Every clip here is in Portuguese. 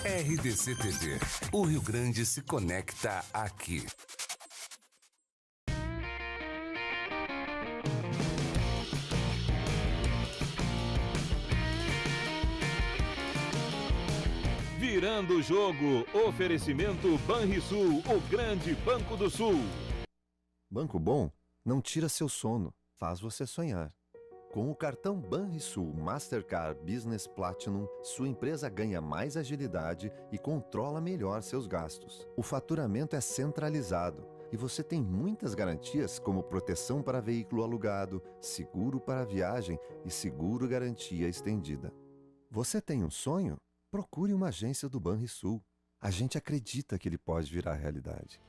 RDC TV. O Rio Grande se conecta aqui. Virando o jogo, oferecimento Banrisul, o grande Banco do Sul. Banco bom não tira seu sono, faz você sonhar. Com o cartão Banrisul Mastercard Business Platinum, sua empresa ganha mais agilidade e controla melhor seus gastos. O faturamento é centralizado e você tem muitas garantias como proteção para veículo alugado, seguro para viagem e seguro garantia estendida. Você tem um sonho? Procure uma agência do Banrisul. A gente acredita que ele pode virar realidade.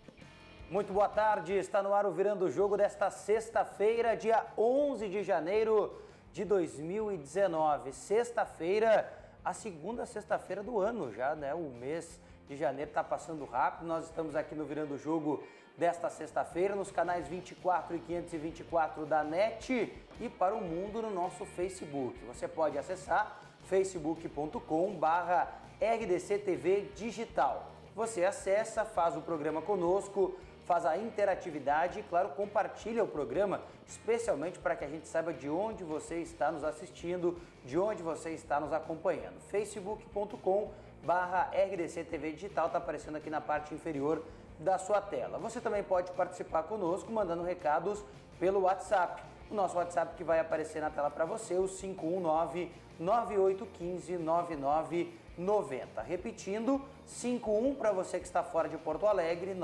Muito boa tarde, está no ar o Virando o Jogo desta sexta-feira, dia 11 de janeiro de 2019. Sexta-feira, a segunda sexta-feira do ano já, né? O mês de janeiro está passando rápido. Nós estamos aqui no Virando o Jogo desta sexta-feira, nos canais 24 e 524 da NET e para o mundo no nosso Facebook. Você pode acessar facebook.com/RDCTV Digital. Você acessa, faz o programa conosco, faz a interatividade e, claro, compartilha o programa, especialmente para que a gente saiba de onde você está nos assistindo, de onde você está nos acompanhando. facebook.com/RDCTV Digital está aparecendo aqui na parte inferior da sua tela. Você também pode participar conosco mandando recados pelo WhatsApp. O nosso WhatsApp que vai aparecer na tela para você, o 519-9815-9990. Repetindo, 51 para você que está fora de Porto Alegre,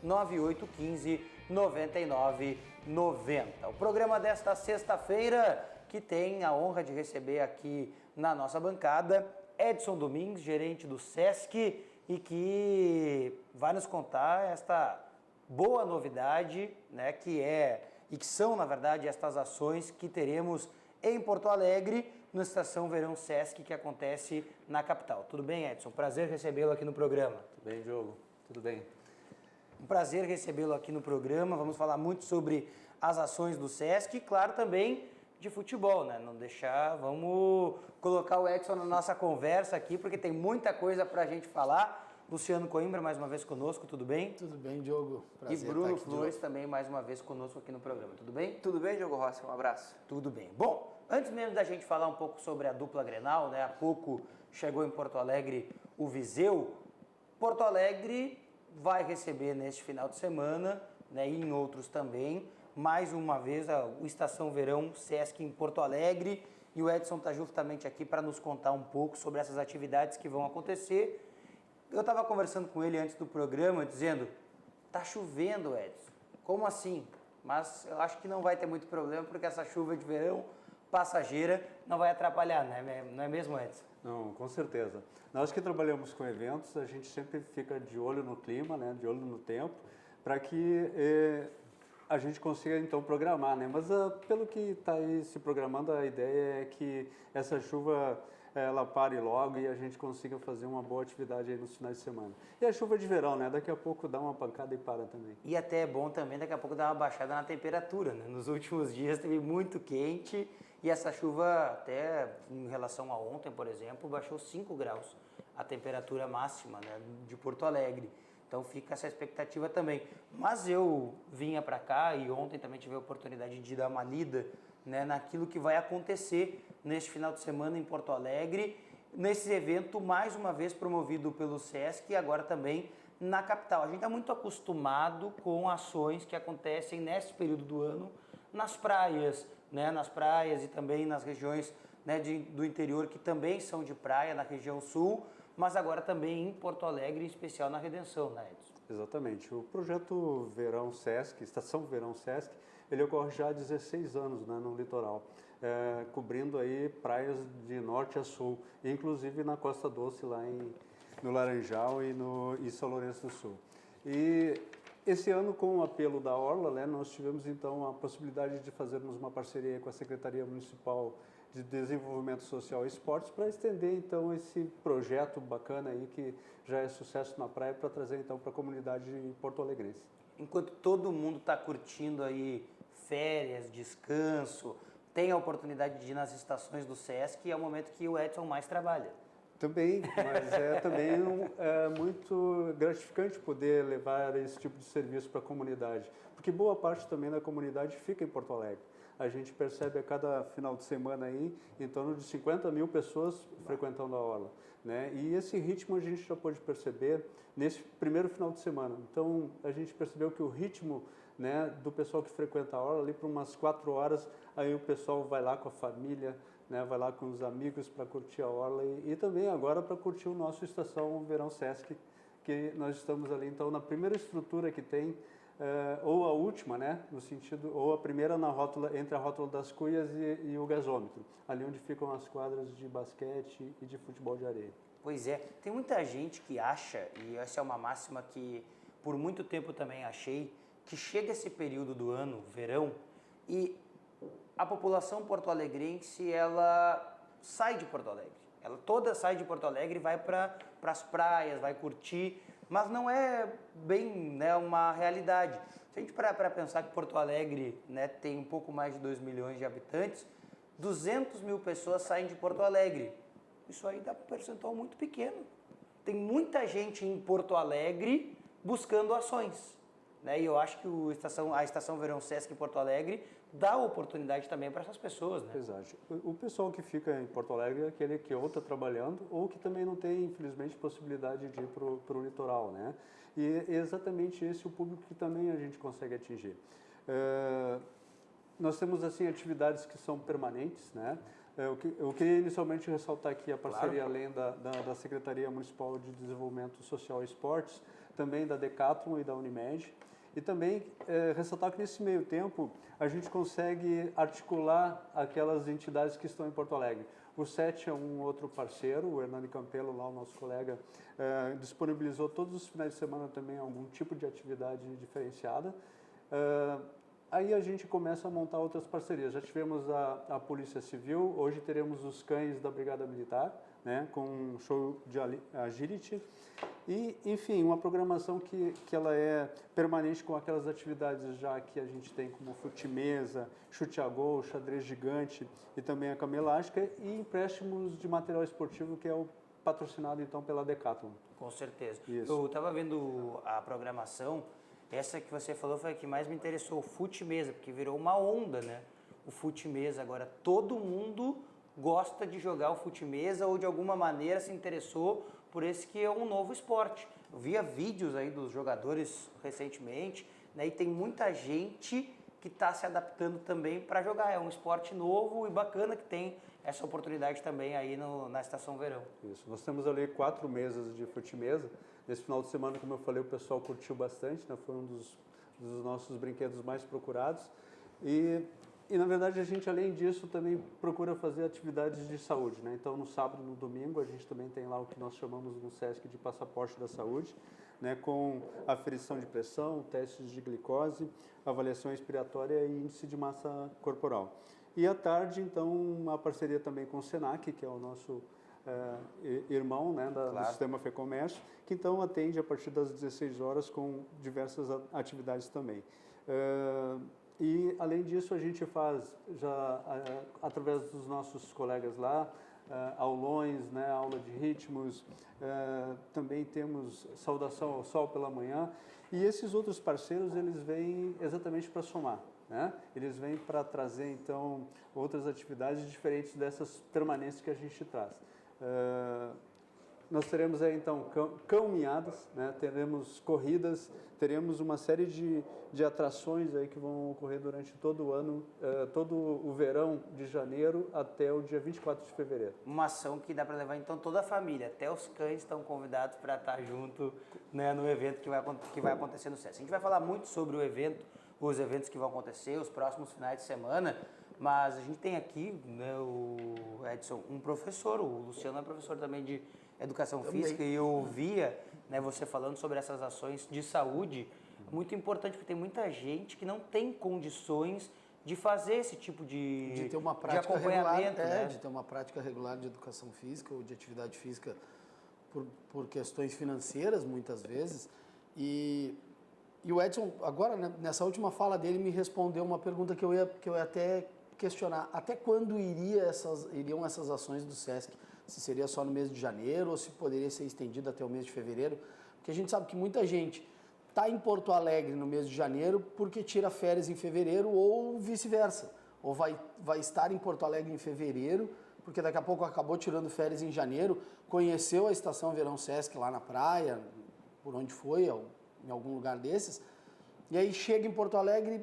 99815-9990. O programa desta sexta-feira, que tem a honra de receber aqui na nossa bancada, Edson Domingues, gerente do SESC, e que vai nos contar esta boa novidade, né, que são, na verdade, estas ações que teremos em Porto Alegre, na Estação Verão SESC, que acontece na capital. Tudo bem, Edson? Prazer recebê-lo aqui no programa. Tudo bem, Diogo? Tudo bem. Um prazer recebê-lo aqui no programa. Vamos falar muito sobre as ações do SESC e, claro, também de futebol, né? Não deixar, vamos colocar o Edson na nossa conversa aqui, porque tem muita coisa para a gente falar. Luciano Coimbra, mais uma vez conosco, tudo bem? Tudo bem, Diogo. Prazer e Bruno Flores também, mais uma vez conosco aqui no programa, tudo bem? Tudo bem, Diogo Rossi? Um abraço. Tudo bem. Bom, antes mesmo da gente falar um pouco sobre a dupla Grenal, né? Há pouco chegou em Porto Alegre o Viseu. Porto Alegre vai receber neste final de semana, né, e em outros também, mais uma vez o Estação Verão SESC em Porto Alegre. E o Edson está justamente aqui para nos contar um pouco sobre essas atividades que vão acontecer. Eu estava conversando com ele antes do programa, dizendo, tá chovendo, Edson. Como assim? Mas eu acho que não vai ter muito problema, porque essa chuva de verão passageira não vai atrapalhar, né? Não é mesmo, Edson? Não, com certeza. Nós que trabalhamos com eventos, a gente sempre fica de olho no clima, né? De olho no tempo, para que a gente consiga então programar, né? Mas pelo que está aí se programando, a ideia é que essa chuva ela pare logo e a gente consiga fazer uma boa atividade aí nos finais de semana. E a chuva de verão, né? Daqui a pouco dá uma pancada e para também. E até é bom também daqui a pouco dar uma baixada na temperatura, né? Nos últimos dias teve muito quente e essa chuva até em relação a ontem, por exemplo, baixou 5 graus a temperatura máxima, né, de Porto Alegre. Então fica essa expectativa também. Mas eu vinha para cá e ontem também tive a oportunidade de dar uma lida, né, naquilo que vai acontecer neste final de semana em Porto Alegre, nesse evento mais uma vez promovido pelo SESC e agora também na capital. A gente está muito acostumado com ações que acontecem nesse período do ano nas praias, né, nas praias e também nas regiões, né, do interior que também são de praia, na região sul, mas agora também em Porto Alegre, em especial na Redenção, né, Edson? Exatamente. O projeto Verão SESC, Estação Verão SESC, ele ocorre já há 16 anos, né, no litoral, cobrindo aí praias de norte a sul, inclusive na Costa Doce, lá no Laranjal e em São Lourenço do Sul. E esse ano, com o apelo da Orla, né, nós tivemos então a possibilidade de fazermos uma parceria com a Secretaria Municipal de Desenvolvimento Social e Esportes para estender então esse projeto bacana aí que já é sucesso na praia para trazer então para a comunidade porto-alegrense. Enquanto todo mundo está curtindo aí férias, descanso, tem a oportunidade de ir nas estações do SESC e é o momento que o Edson mais trabalha. Também, mas é também muito gratificante poder levar esse tipo de serviço para a comunidade, porque boa parte também da comunidade fica em Porto Alegre. A gente percebe a cada final de semana aí em torno de 50 mil pessoas frequentando a orla, né? E esse ritmo a gente já pôde perceber nesse primeiro final de semana. Então a gente percebeu que o ritmo, né, do pessoal que frequenta a orla ali por umas 4 horas, aí o pessoal vai lá com a família, né, vai lá com os amigos para curtir a orla e também agora para curtir o nosso Estação Verão Sesc, que nós estamos ali então na primeira estrutura que tem, ou a última, né, no sentido, ou a primeira na rótula, entre a rótula das Cuias e o gasômetro, ali onde ficam as quadras de basquete e de futebol de areia. Pois é, tem muita gente que acha, e essa é uma máxima que por muito tempo também achei, que chega esse período do ano, verão, e a população porto-alegrense, ela sai de Porto Alegre. Ela toda sai de Porto Alegre e vai para as praias, vai curtir, mas não é bem, né, uma realidade. Se a gente parar para pensar que Porto Alegre, né, tem um pouco mais de 2 milhões de habitantes, 200 mil pessoas saem de Porto Alegre. Isso aí dá um percentual muito pequeno. Tem muita gente em Porto Alegre buscando ações, né? E eu acho que a Estação Verão Sesc em Porto Alegre dá oportunidade também para essas pessoas, né? Exato. O pessoal que fica em Porto Alegre é aquele que ou está trabalhando ou que também não tem, infelizmente, possibilidade de ir para o litoral, né? E é exatamente esse o público que também a gente consegue atingir. Nós temos, assim, atividades que são permanentes, né? Eu queria inicialmente ressaltar aqui a parceria, claro, além da Secretaria Municipal de Desenvolvimento Social e Esportes, também da Decathlon e da Unimed. E também ressaltar que nesse meio tempo a gente consegue articular aquelas entidades que estão em Porto Alegre. O SET é um outro parceiro, o Hernani Campelo, lá o nosso colega, disponibilizou todos os finais de semana também algum tipo de atividade diferenciada. Aí a gente começa a montar outras parcerias. Já tivemos a Polícia Civil, hoje teremos os cães da Brigada Militar, né, com um show de agility. E, enfim, uma programação que ela é permanente com aquelas atividades já que a gente tem, como fute-mesa, chute a gol, xadrez gigante e também a cama elástica, e empréstimos de material esportivo, que é o patrocinado, então, pela Decathlon. Com certeza. Isso. Eu estava vendo a programação, essa que você falou foi a que mais me interessou, o fute-mesa, porque virou uma onda, né? O fute-mesa, agora todo mundo gosta de jogar o fute-mesa ou de alguma maneira se interessou por esse que é um novo esporte. Eu via vídeos aí dos jogadores recentemente, né, e tem muita gente que está se adaptando também para jogar. É um esporte novo e bacana que tem essa oportunidade também aí na Estação Verão. Isso, nós temos ali 4 mesas de fute-mesa. Nesse final de semana, como eu falei, o pessoal curtiu bastante, né? Foi um dos nossos brinquedos mais procurados. E na verdade, a gente, além disso, também procura fazer atividades de saúde, né? Então, no sábado e no domingo, a gente também tem lá o que nós chamamos no SESC de passaporte da saúde, né? Com aferição de pressão, testes de glicose, avaliação respiratória e índice de massa corporal. E à tarde, então, uma parceria também com o SENAC, que é o nosso irmão, né, do Sistema FEComércio, que então atende a partir das 16 horas com diversas atividades também. E, além disso, a gente faz, já através dos nossos colegas lá, aulões, né, aula de ritmos, também temos saudação ao sol pela manhã, e esses outros parceiros, eles vêm exatamente para somar, né? Eles vêm para trazer, então, outras atividades diferentes dessas permanentes que a gente traz. Nós teremos aí, então, caminhadas, né? Teremos corridas, teremos uma série de atrações aí que vão ocorrer durante todo o ano, todo o verão de janeiro até o dia 24 de fevereiro. Uma ação que dá para levar, então, toda a família, até os cães estão convidados para estar junto, né, no evento que vai acontecer no SESC. A gente vai falar muito sobre o evento, os eventos que vão acontecer, os próximos finais de semana, mas a gente tem aqui, né, o Edson, um professor, o Luciano é professor também de Educação Física, e eu ouvia, né, você falando sobre essas ações de saúde, muito importante, porque tem muita gente que não tem condições de fazer esse tipo de ter uma prática de acompanhamento, regular, né? de ter uma prática regular de educação física ou de atividade física por questões financeiras, muitas vezes. E o Edson, agora, né, nessa última fala dele, me respondeu uma pergunta que eu ia até questionar até quando iriam essas ações do SESC, se seria só no mês de janeiro ou se poderia ser estendido até o mês de fevereiro, porque a gente sabe que muita gente está em Porto Alegre no mês de janeiro porque tira férias em fevereiro ou vice-versa, ou vai estar em Porto Alegre em fevereiro porque daqui a pouco acabou tirando férias em janeiro, conheceu a Estação Verão Sesc lá na praia, por onde foi, em algum lugar desses, e aí chega em Porto Alegre,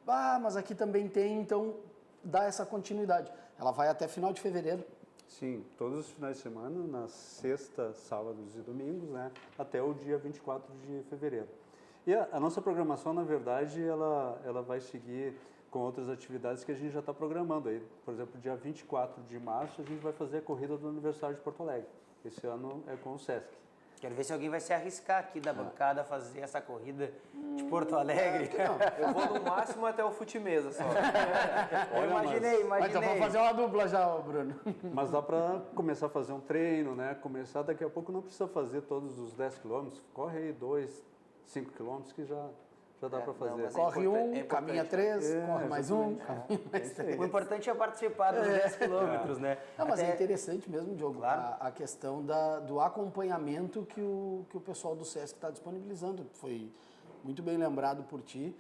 mas aqui também tem, então dá essa continuidade. Ela vai até final de fevereiro. Sim, todos os finais de semana, nas sextas, sábados e domingos, né, até o dia 24 de fevereiro. E a nossa programação, na verdade, ela vai seguir com outras atividades que a gente já está programando aí. Por exemplo, dia 24 de março, a gente vai fazer a corrida do aniversário de Porto Alegre. Esse ano é com o Sesc. Quero ver se alguém vai se arriscar aqui da bancada a fazer essa corrida de Porto Alegre. Eu vou no máximo até o fute-mesa só. Eu imaginei. Mas então vamos fazer uma dupla já, Bruno. Mas dá para começar a fazer um treino, né? Começar daqui a pouco, não precisa fazer todos os 10 quilômetros. Corre aí 2, 5 quilômetros que já dá para fazer. Corre caminha 3, corre mais um, caminha mais 3. O importante é participar dos 10 quilômetros, né? Não, mas é interessante mesmo, Diogo, claro, a questão do acompanhamento que o pessoal do SESC está disponibilizando. Foi muito bem lembrado por ti,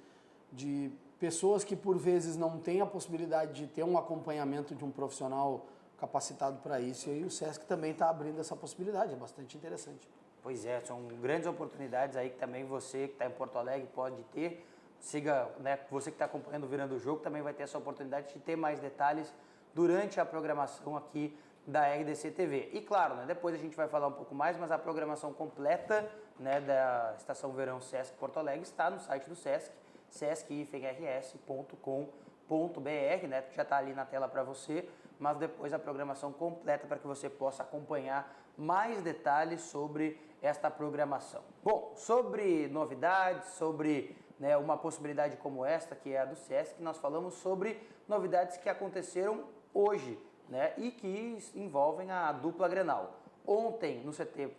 de pessoas que por vezes não têm a possibilidade de ter um acompanhamento de um profissional capacitado para isso, e aí o SESC também está abrindo essa possibilidade, é bastante interessante. Pois é, são grandes oportunidades aí que também você que está em Porto Alegre pode ter. Siga, né, você que está acompanhando o Virando o Jogo também vai ter essa oportunidade de ter mais detalhes durante a programação aqui da RDC TV. E claro, né, depois a gente vai falar um pouco mais, mas a programação completa, né, da Estação Verão Sesc Porto Alegre está no site do Sesc, sesc-rs.com.br, né, já está ali na tela para você, mas depois a programação completa para que você possa acompanhar mais detalhes sobre esta programação. Bom, sobre novidades, sobre, né, uma possibilidade como esta, que é a do Sesc, nós falamos sobre novidades que aconteceram hoje, né, e que envolvem a dupla Grenal. Ontem, no CT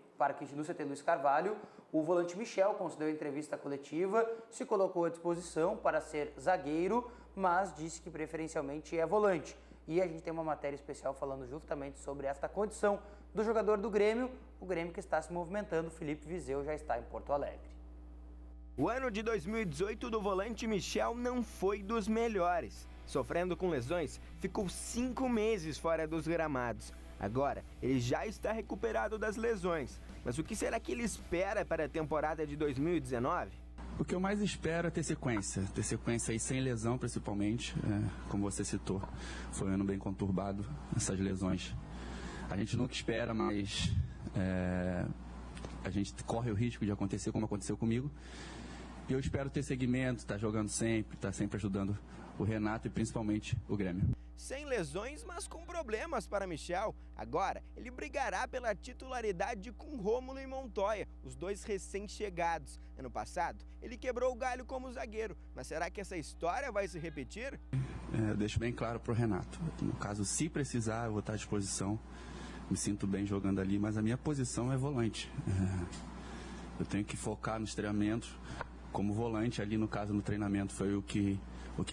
Luiz Carvalho, o volante Michel concedeu entrevista coletiva, se colocou à disposição para ser zagueiro, mas disse que preferencialmente é volante. E a gente tem uma matéria especial falando justamente sobre esta condição do jogador do Grêmio, o Grêmio que está se movimentando. Felipe Vizeu já está em Porto Alegre. O ano de 2018 do volante Michel não foi dos melhores. Sofrendo com lesões, ficou 5 meses fora dos gramados. Agora, ele já está recuperado das lesões. Mas o que será que ele espera para a temporada de 2019? O que eu mais espero é ter sequência aí sem lesão principalmente, como você citou. Foi um ano bem conturbado, essas lesões. A gente nunca espera, mas a gente corre o risco de acontecer como aconteceu comigo. E eu espero ter segmento, estar jogando sempre, estar sempre ajudando o Renato e principalmente o Grêmio. Sem lesões, mas com problemas para Michel. Agora, ele brigará pela titularidade com Rômulo e Montoya, os dois recém-chegados. Ano passado, ele quebrou o galho como zagueiro, mas será que essa história vai se repetir? Eu deixo bem claro para o Renato. No caso, se precisar, eu vou estar à disposição. Me sinto bem jogando ali, mas a minha posição é volante. Eu tenho que focar nos treinamentos. Como volante ali, no caso, no treinamento, foi o que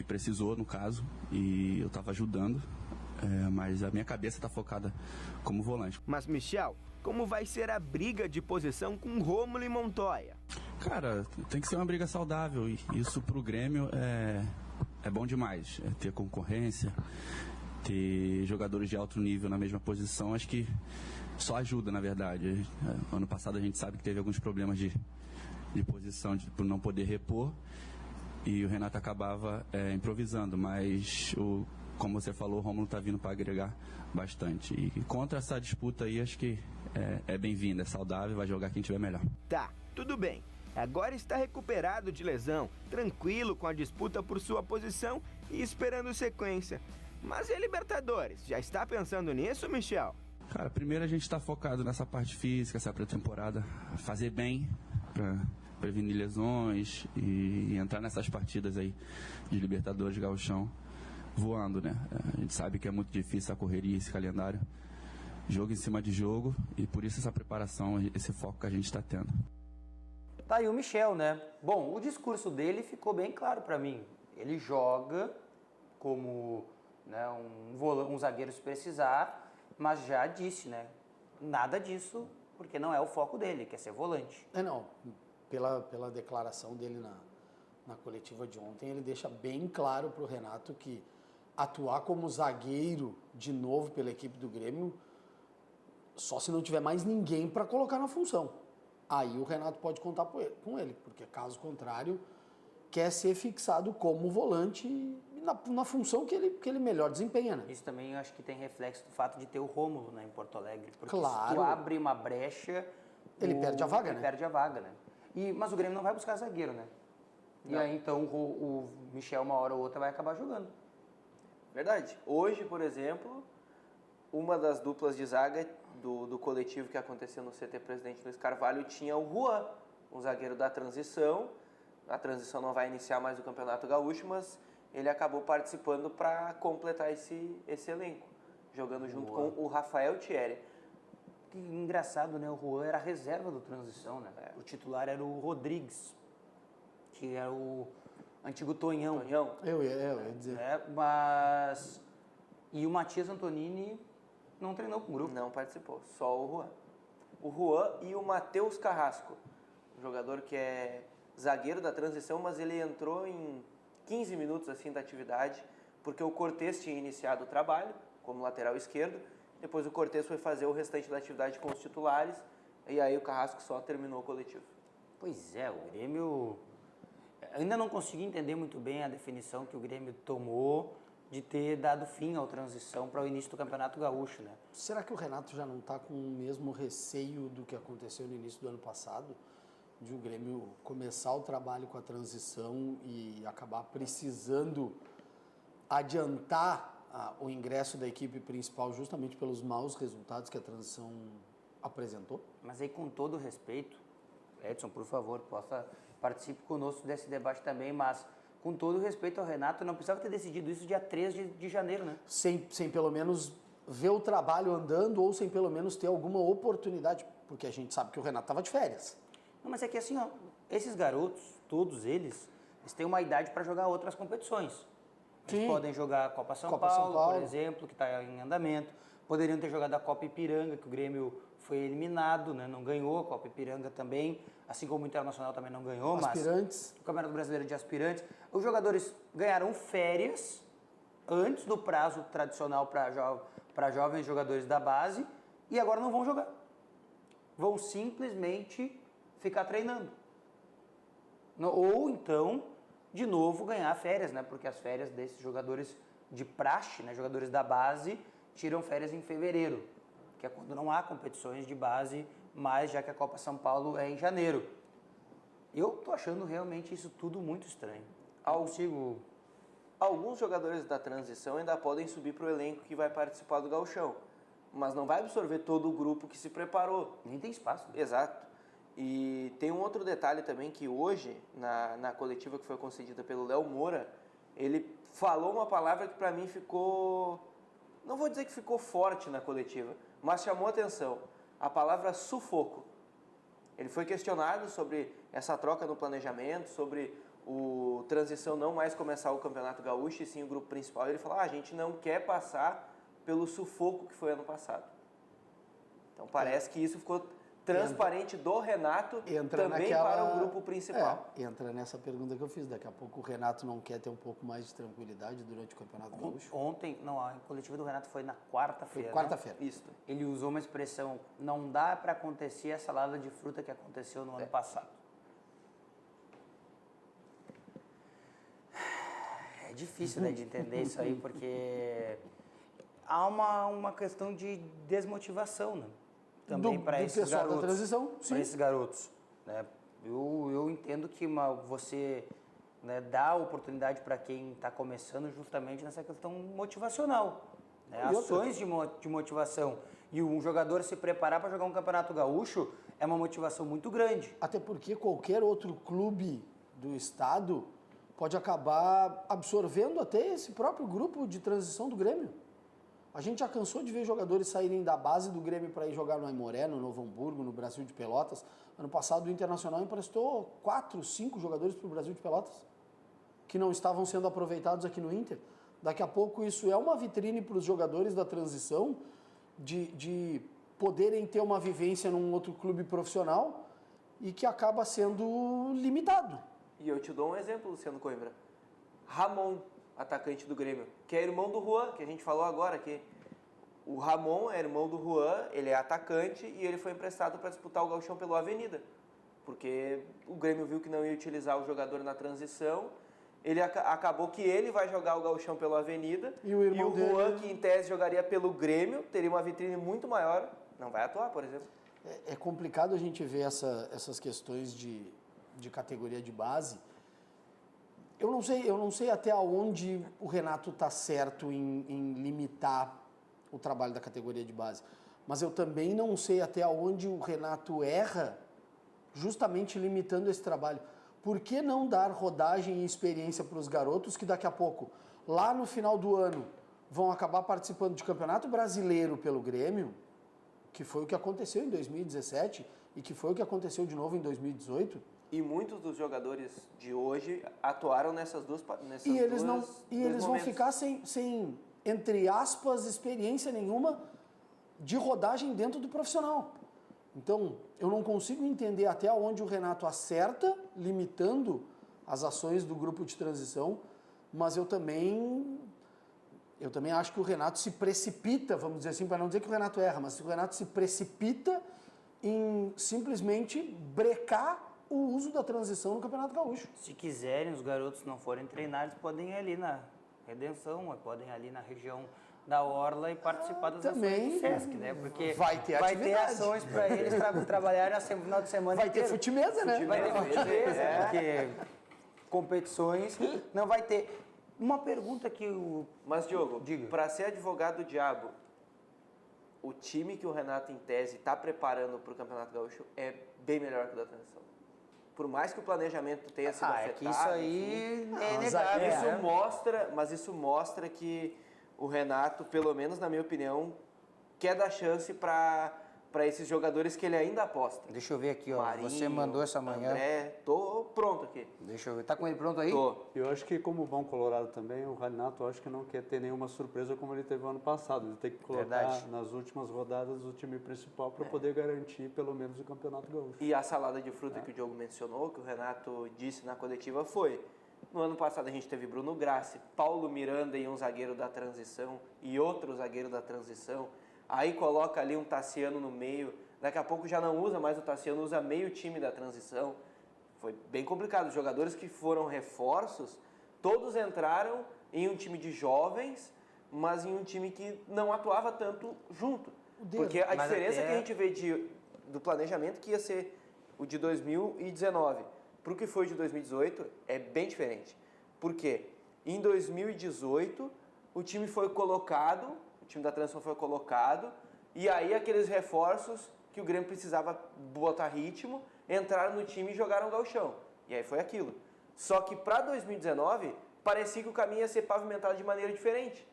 precisou, no caso, e eu estava ajudando, mas a minha cabeça está focada como volante. Mas, Michel, como vai ser a briga de posição com Rômulo e Montoya? Cara, tem que ser uma briga saudável, e isso pro Grêmio é bom demais. Ter concorrência, ter jogadores de alto nível na mesma posição, acho que só ajuda, na verdade. Ano passado a gente sabe que teve alguns problemas de posição, por não poder repor, e o Renato acabava improvisando, mas como você falou, o Rômulo está vindo para agregar bastante. E contra essa disputa aí, acho que é bem-vindo, é saudável, vai jogar quem tiver melhor. Tá, tudo bem. Agora está recuperado de lesão, tranquilo com a disputa por sua posição e esperando sequência. Mas e a Libertadores? Já está pensando nisso, Michel? Cara, primeiro a gente está focado nessa parte física, essa pré-temporada, fazer bem para prevenir lesões e entrar nessas partidas aí de Libertadores, Gauchão, voando, né? A gente sabe que é muito difícil a correria, esse calendário, jogo em cima de jogo, e por isso essa preparação, esse foco que a gente está tendo. Tá aí o Michel, né? Bom, o discurso dele ficou bem claro para mim. Ele joga como né, um zagueiro se precisar, mas já disse, né, nada disso, porque não é o foco dele, quer ser volante. Não, pela declaração dele na coletiva de ontem, ele deixa bem claro para o Renato que atuar como zagueiro de novo pela equipe do Grêmio, só se não tiver mais ninguém para colocar na função. Aí o Renato pode contar com ele, porque caso contrário, quer ser fixado como volante na função que ele melhor desempenha, né? Isso também eu acho que tem reflexo do fato de ter o Rômulo, né, em Porto Alegre. Porque claro. se tu abre uma brecha... Ele perde a vaga, ele né? perde a vaga, né? Mas o Grêmio não vai buscar zagueiro, né? Não. E aí, então, o Michel, uma hora ou outra, vai acabar jogando. Verdade. Hoje, por exemplo, uma das duplas de zaga do coletivo que aconteceu no CT Presidente Luiz Carvalho tinha o Juan, um zagueiro da transição. A transição não vai iniciar mais o Campeonato Gaúcho, mas ele acabou participando para completar esse elenco, jogando junto com o Rafael Thierry. Que engraçado, né? O Juan era a reserva do transição, né? O titular era o Rodrigues, que era o antigo Tonhão. Eu ia dizer. Mas... E o Matias Antonini não treinou com o grupo. Não participou, só o Juan. O Juan e o Matheus Carrasco, um jogador que é zagueiro da transição, mas ele entrou em 15 minutos assim da atividade, porque o Cortez tinha iniciado o trabalho como lateral esquerdo, depois o Cortez foi fazer o restante da atividade com os titulares, e aí o Carrasco só terminou o coletivo. Pois é, o Grêmio... Ainda não consegui entender muito bem a definição que o Grêmio tomou de ter dado fim à transição para o início do Campeonato Gaúcho, né? Será que o Renato já não está com o mesmo receio do que aconteceu no início do ano passado? De o Grêmio começar o trabalho com a transição e acabar precisando adiantar o ingresso da equipe principal justamente pelos maus resultados que a transição apresentou? Mas aí, com todo respeito, Edson, por favor, participe conosco desse debate também, mas com todo respeito ao Renato, não precisava ter decidido isso dia 3 de janeiro, né? Sem pelo menos ver o trabalho andando ou sem pelo menos ter alguma oportunidade, porque a gente sabe que o Renato estava de férias. Não, mas é que assim, ó, esses garotos, todos eles têm uma idade para jogar outras competições. Eles podem jogar a Copa São Paulo, por exemplo, que está em andamento. Poderiam ter jogado a Copa Ipiranga, que o Grêmio foi eliminado, né? Não ganhou a Copa Ipiranga também, assim como o Internacional também não ganhou. Aspirantes. Mas o Campeonato Brasileiro de Aspirantes. Os jogadores ganharam férias antes do prazo tradicional para jovens jogadores da base e agora não vão jogar. Vão simplesmente ficar treinando. Ou então, de novo, ganhar férias, né? Porque as férias desses jogadores de praxe, né? Jogadores da base, tiram férias em fevereiro, que é quando não há competições de base, mas já que a Copa São Paulo é em janeiro. Eu tô achando realmente isso tudo muito estranho. Alguns jogadores da transição ainda podem subir para o elenco que vai participar do Gauchão, mas não vai absorver todo o grupo que se preparou. Nem tem espaço. Né? Exato. E tem um outro detalhe também que hoje, na coletiva que foi concedida pelo Léo Moura, ele falou uma palavra que para mim ficou... Não vou dizer que ficou forte na coletiva, mas chamou atenção. A palavra sufoco. Ele foi questionado sobre essa troca no planejamento, sobre o transição não mais começar o Campeonato Gaúcho e sim o grupo principal. Ele falou, a gente não quer passar pelo sufoco que foi ano passado. Então parece que isso ficou transparente do Renato também para o grupo principal. Entra nessa pergunta que eu fiz. Daqui a pouco o Renato não quer ter um pouco mais de tranquilidade durante o Campeonato Gaúcho? Ontem, não, a coletiva do Renato foi na quarta-feira. Quarta-feira. Né? Isso. Ele usou uma expressão, não dá para acontecer a salada de fruta que aconteceu no ano passado. É difícil, né, de entender isso aí, porque há uma questão de desmotivação, né? Também para esses garotos. Da transição, sim. Para esses garotos. Né? Eu entendo que você, né, dá oportunidade para quem está começando justamente nessa questão motivacional. Né? Ações de motivação. E um jogador se preparar para jogar um campeonato gaúcho é uma motivação muito grande. Até porque qualquer outro clube do estado pode acabar absorvendo até esse próprio grupo de transição do Grêmio. A gente já cansou de ver jogadores saírem da base do Grêmio para ir jogar no Aimoré, no Novo Hamburgo, no Brasil de Pelotas. Ano passado o Internacional emprestou 4, 5 jogadores para o Brasil de Pelotas, que não estavam sendo aproveitados aqui no Inter. Daqui a pouco isso é uma vitrine para os jogadores da transição de poderem ter uma vivência num outro clube profissional e que acaba sendo limitado. E eu te dou um exemplo, Luciano Coimbra. Ramon, atacante do Grêmio, que é irmão do Juan, que a gente falou agora aqui. O Ramon é irmão do Juan, ele é atacante e ele foi emprestado para disputar o Gauchão pelo Avenida. Porque o Grêmio viu que não ia utilizar o jogador na transição. Ele acabou que ele vai jogar o Gauchão pelo Avenida. E o irmão dele... Juan, que em tese jogaria pelo Grêmio, teria uma vitrine muito maior. Não vai atuar, por exemplo. É complicado a gente ver essas questões de categoria de base. Eu não sei até onde o Renato está certo em limitar o trabalho da categoria de base. Mas eu também não sei até onde o Renato erra justamente limitando esse trabalho. Por que não dar rodagem e experiência para os garotos que daqui a pouco, lá no final do ano, vão acabar participando de campeonato brasileiro pelo Grêmio, que foi o que aconteceu em 2017 e que foi o que aconteceu de novo em 2018? E muitos dos jogadores de hoje atuaram nessas duas E eles vão ficar sem, entre aspas, experiência nenhuma de rodagem dentro do profissional. Então, eu não consigo entender até onde o Renato acerta, limitando as ações do grupo de transição, mas eu também acho que o Renato se precipita, vamos dizer assim, para não dizer que o Renato erra, mas o Renato se precipita em simplesmente brecar o uso da transição no Campeonato Gaúcho. Se quiserem, os garotos não forem treinar, eles podem ir ali na Redenção, podem ir ali na região da Orla e participar das ações do Sesc, né? Porque vai ter ações para eles trabalharem no final de semana inteiro. Vai ter fute-mesa, né? Vai ter fute-mesa, porque competições não vai ter. Uma pergunta que o... Mas, Diogo, para ser advogado do diabo, o time que o Renato, em tese, está preparando para o Campeonato Gaúcho é bem melhor que o da transição. Por mais que o planejamento tenha sido afetado... que isso aí é inegável. Mas isso mostra que o Renato, pelo menos na minha opinião, quer dar chance para esses jogadores que ele ainda aposta. Deixa eu ver aqui, ó. Marinho, você mandou essa manhã. André, tô pronto aqui. Deixa eu ver. Tá com ele pronto aí? Tô. Eu acho que, como bom colorado também, o Renato acho que não quer ter nenhuma surpresa como ele teve no ano passado. Ele tem que colocar nas últimas rodadas o time principal para poder garantir pelo menos o Campeonato Gaúcho. E a salada de fruta que o Diogo mencionou, que o Renato disse na coletiva, foi... No ano passado a gente teve Bruno Grassi, Paulo Miranda e um zagueiro da transição e outro zagueiro da transição. Aí coloca ali um Tassiano no meio. Daqui a pouco já não usa mais o Tassiano, usa meio time da transição. Foi bem complicado. Os jogadores que foram reforços, todos entraram em um time de jovens, mas em um time que não atuava tanto junto. Porque a diferença que a gente vê do planejamento que ia ser o de 2019 para o que foi de 2018 é bem diferente. Por quê? Em 2018, o time foi colocado, o time da transição foi colocado, e aí aqueles reforços que o Grêmio precisava botar ritmo, entraram no time e jogaram o gauchão. E aí foi aquilo. Só que para 2019, parecia que o caminho ia ser pavimentado de maneira diferente.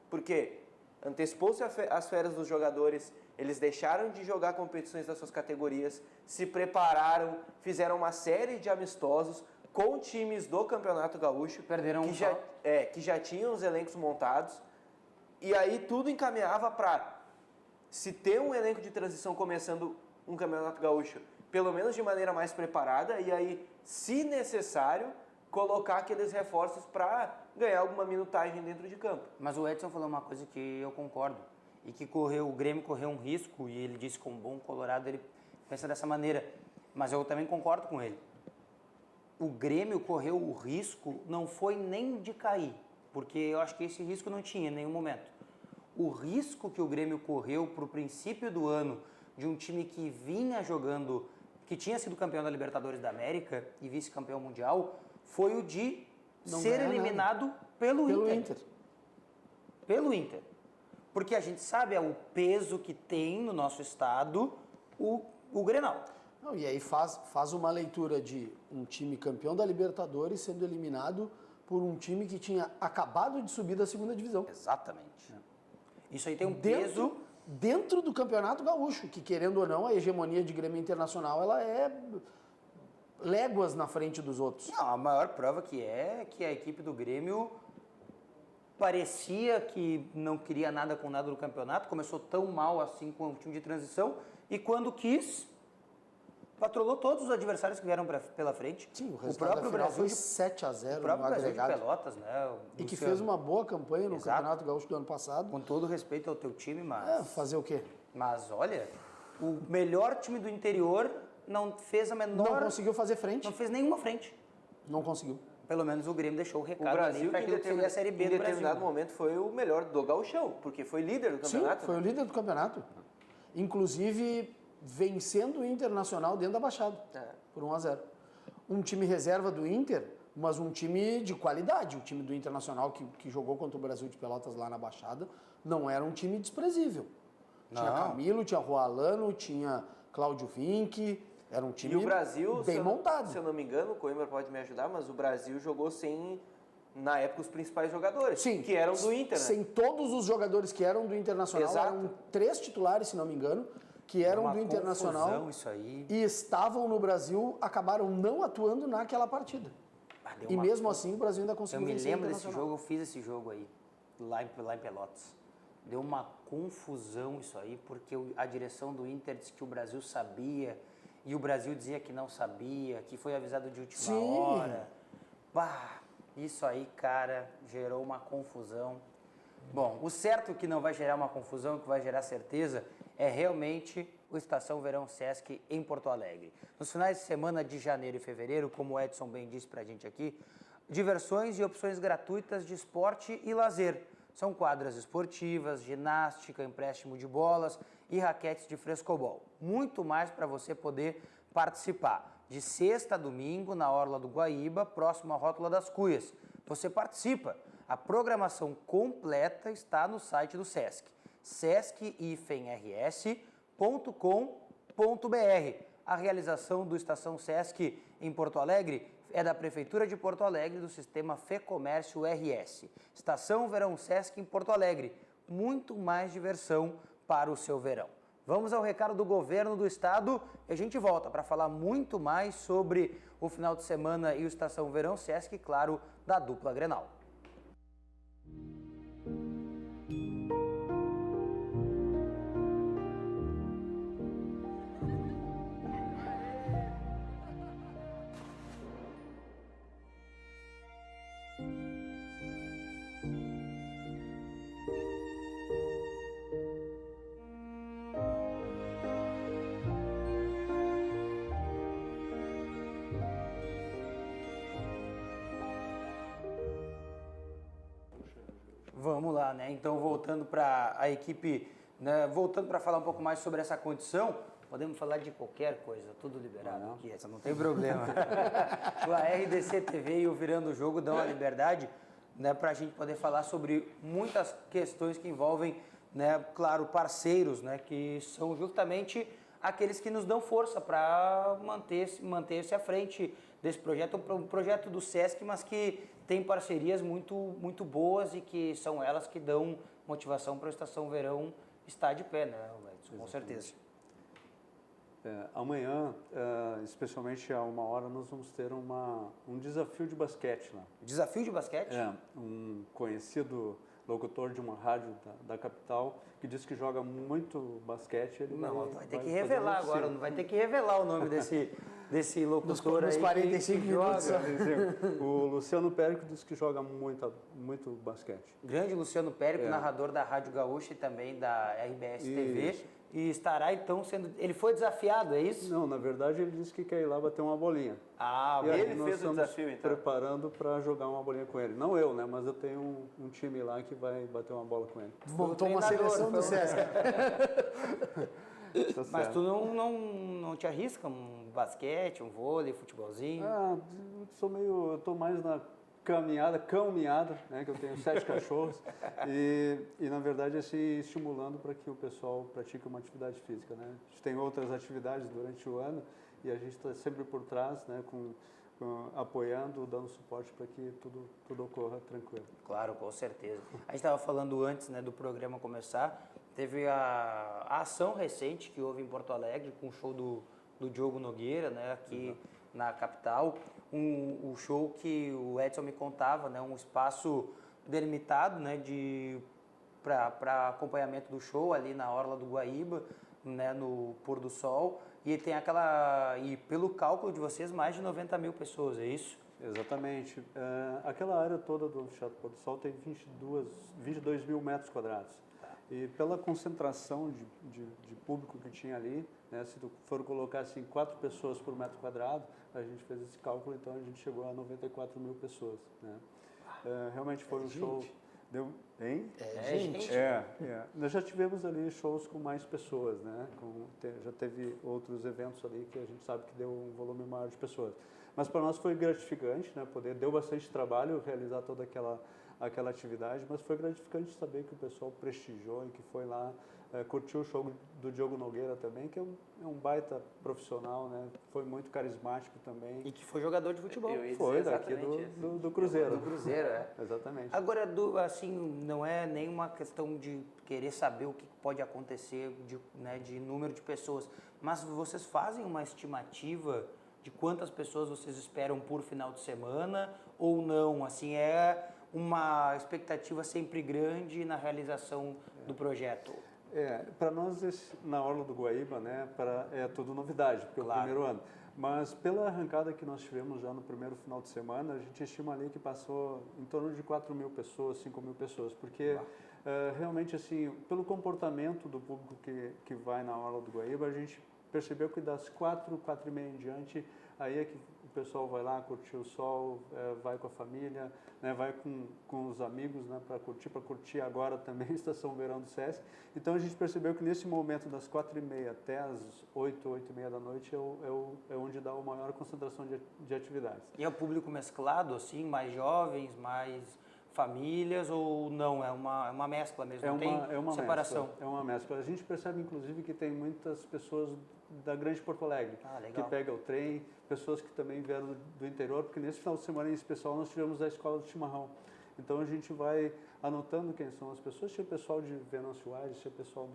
Por quê? Antecipou-se as férias dos jogadores, eles deixaram de jogar competições das suas categorias, se prepararam, fizeram uma série de amistosos com times do Campeonato Gaúcho que já tinham os elencos montados, e aí tudo encaminhava para se ter um elenco de transição começando um Campeonato Gaúcho, pelo menos de maneira mais preparada, e aí, se necessário, colocar aqueles reforços para ganhar alguma minutagem dentro de campo. Mas o Edson falou uma coisa que eu concordo, e que o Grêmio correu um risco, e ele disse que um bom colorado ele pensa dessa maneira, mas eu também concordo com ele. O Grêmio correu o risco, não foi nem de cair, porque eu acho que esse risco não tinha em nenhum momento. O risco que o Grêmio correu para o princípio do ano de um time que vinha jogando, que tinha sido campeão da Libertadores da América e vice-campeão mundial, foi o de ser eliminado pelo Inter. Pelo Inter. Porque a gente sabe o peso que tem no nosso estado o Grenal. Não, e aí faz uma leitura de um time campeão da Libertadores sendo eliminado por um time que tinha acabado de subir da segunda divisão. Exatamente. Isso aí tem um peso... Dentro do Campeonato Gaúcho, que querendo ou não, a hegemonia de Grêmio Internacional, ela é léguas na frente dos outros. Não, a maior prova que a equipe do Grêmio parecia que não queria nada com nada do campeonato, começou tão mal assim com o time de transição, e quando quis, patrolou todos os adversários que vieram pela frente. Sim, o resultado da final foi 7-0 o próprio no Brasil de agregado. Pelotas, né? E que fez uma boa campanha no Exato. Campeonato Gaúcho do ano passado. Com todo respeito ao teu time, mas... Fazer o quê? Mas olha, o melhor time do interior não fez a menor... Não conseguiu fazer frente. Não fez nenhuma frente. Não conseguiu. Pelo menos o Grêmio deixou o O recado Brasil, ali para aquilo que seria a Série B em do Brasil. determinado momento, foi o melhor do gauchão, porque foi líder do campeonato. Sim, foi o líder do campeonato. Inclusive, vencendo o Internacional dentro da Baixada, por 1-0. Um time reserva do Inter, mas um time de qualidade. O time do Internacional que jogou contra o Brasil de Pelotas lá na Baixada não era um time desprezível. Tinha Camilo, tinha Roalano, tinha Cláudio Vinck, era um time E o Brasil, bem montado. Se eu não me engano, o Coimbra pode me ajudar, mas o Brasil jogou sem, na época, os principais jogadores, Sim, que eram do Inter, né? Sem todos os jogadores que eram do Internacional, Exato. eram 3 titulares, se não me engano, que eram do Internacional confusão isso aí. e estavam no Brasil, acabaram não atuando naquela partida. Deu E uma mesmo assim o Brasil ainda Eu conseguiu me vencer o lembro desse Internacional. jogo, eu fiz esse jogo aí, lá em Pelotas. Deu uma confusão isso aí, porque a direção do Inter disse que o Brasil sabia, e o Brasil dizia que não sabia, que foi avisado de última Sim. hora. Bah, isso aí, cara, gerou uma confusão. Bom, o certo que não vai gerar uma confusão, que vai gerar certeza, é realmente o Estação Verão Sesc em Porto Alegre. Nos finais de semana de janeiro e fevereiro, como o Edson bem disse pra gente aqui, diversões e opções gratuitas de esporte e lazer. São quadras esportivas, ginástica, empréstimo de bolas e raquetes de frescobol. Muito mais para você poder participar. De sexta a domingo, na Orla do Guaíba, próximo à Rótula das Cuias. Você participa. A programação completa está no site do Sesc, sesc-rs.com.br. A realização do Estação Sesc em Porto Alegre é da Prefeitura de Porto Alegre, do Sistema Fecomércio RS. Estação Verão Sesc em Porto Alegre. Muito mais diversão para o seu verão. Vamos ao recado do governo do estado e a gente volta para falar muito mais sobre o final de semana e o Estação Verão Sesc, e claro, da dupla Grenal. Vamos lá, né? Então, voltando para a equipe, né? Voltando para falar um pouco mais sobre essa condição, podemos falar de qualquer coisa, tudo liberado aqui, essa não tem problema. A RDC TV e o Virando o Jogo dão a liberdade, né, para a gente poder falar sobre muitas questões que envolvem, né, claro, parceiros, né, que são justamente aqueles que nos dão força para manter-se à frente desse projeto, um projeto do Sesc, mas que tem parcerias muito boas e que são elas que dão motivação para a Estação Verão estar de pé, né, Edson? Com certeza. Amanhã, especialmente a 1h, nós vamos ter um desafio de basquete lá. Desafio de basquete? Um conhecido locutor de uma rádio da capital que diz que joga muito basquete. Ele vai ter que revelar agora, não vai ter que revelar o nome desse locutor nos aí. 45 minutos. O Luciano Périco diz que joga muito basquete. Grande Luciano Périco, narrador da Rádio Gaúcha e também da RBS TV. E estará então sendo... Ele foi desafiado, é isso? Não, na verdade ele disse que quer ir lá bater uma bolinha. E ele fez o desafio, então? Preparando para jogar uma bolinha com ele. Não eu, né? Mas eu tenho um time lá que vai bater uma bola com ele. Montou uma seleção do Sesc. Mas tu não te arrisca um basquete, um vôlei, futebolzinho? Eu tô mais na caminhada, né, que eu tenho 7 cachorros, e na verdade estimulando para que o pessoal pratique uma atividade física, né? A gente tem outras atividades durante o ano e a gente está sempre por trás, né, apoiando, dando suporte para que tudo ocorra tranquilo. Claro, com certeza. A gente estava falando antes, né, do programa começar, teve a ação recente que houve em Porto Alegre com o show do Diogo Nogueira, né, aqui na capital, um show que o Edson me contava, né, um espaço delimitado, né, para acompanhamento do show ali na orla do Guaíba, né, no pôr do sol, e tem e pelo cálculo de vocês, mais de 90 mil pessoas, é isso? Exatamente. Aquela área toda do Teatro Pôr do Sol tem 22 mil metros quadrados. E pela concentração de público que tinha ali, né, se tu for colocar assim 4 pessoas por metro quadrado, a gente fez esse cálculo, então a gente chegou a 94 mil pessoas. Né? Realmente foi um show... Hein? Gente. Nós já tivemos ali shows com mais pessoas, né? Já teve outros eventos ali que a gente sabe que deu um volume maior de pessoas. Mas para nós foi gratificante, né? Deu bastante trabalho realizar toda aquela atividade, mas foi gratificante saber que o pessoal prestigiou e que foi lá, curtiu o show do Diogo Nogueira também, que é um baita profissional, né? Foi muito carismático também. E que foi jogador de futebol. Foi daqui do Cruzeiro. Do Cruzeiro, Exatamente. Agora, assim, não é nenhuma questão de querer saber o que pode acontecer de número de pessoas, mas vocês fazem uma estimativa de quantas pessoas vocês esperam por final de semana ou não? Assim, é uma expectativa sempre grande na realização do projeto? Para nós, na Orla do Guaíba, né, é tudo novidade, porque é o primeiro ano. Mas pela arrancada que nós tivemos já no primeiro final de semana, a gente estima ali que passou em torno de 4 mil pessoas, 5 mil pessoas, porque realmente, assim, pelo comportamento do público que vai na Orla do Guaíba, a gente percebeu que das 4h em diante, aí é que o pessoal vai lá curtir o sol, vai com a família, né, vai com os amigos, né, para curtir agora também a Estação Verão do SESC. Então a gente percebeu que nesse momento das 4h30 até as 8h30 da noite é onde dá a maior concentração de atividades. E é o público mesclado, assim, mais jovens, mais famílias, ou não? É uma mescla mesmo, não tem separação? Mescla, é uma mescla. A gente percebe, inclusive, que tem muitas pessoas da Grande Porto Alegre, que pegam o trem, pessoas que também vieram do interior, porque nesse final de semana, em especial, nós tivemos a Escola do Chimarrão. Então, a gente vai anotando quem são as pessoas. Tinha o pessoal de Venâncio Aires, tinha o pessoal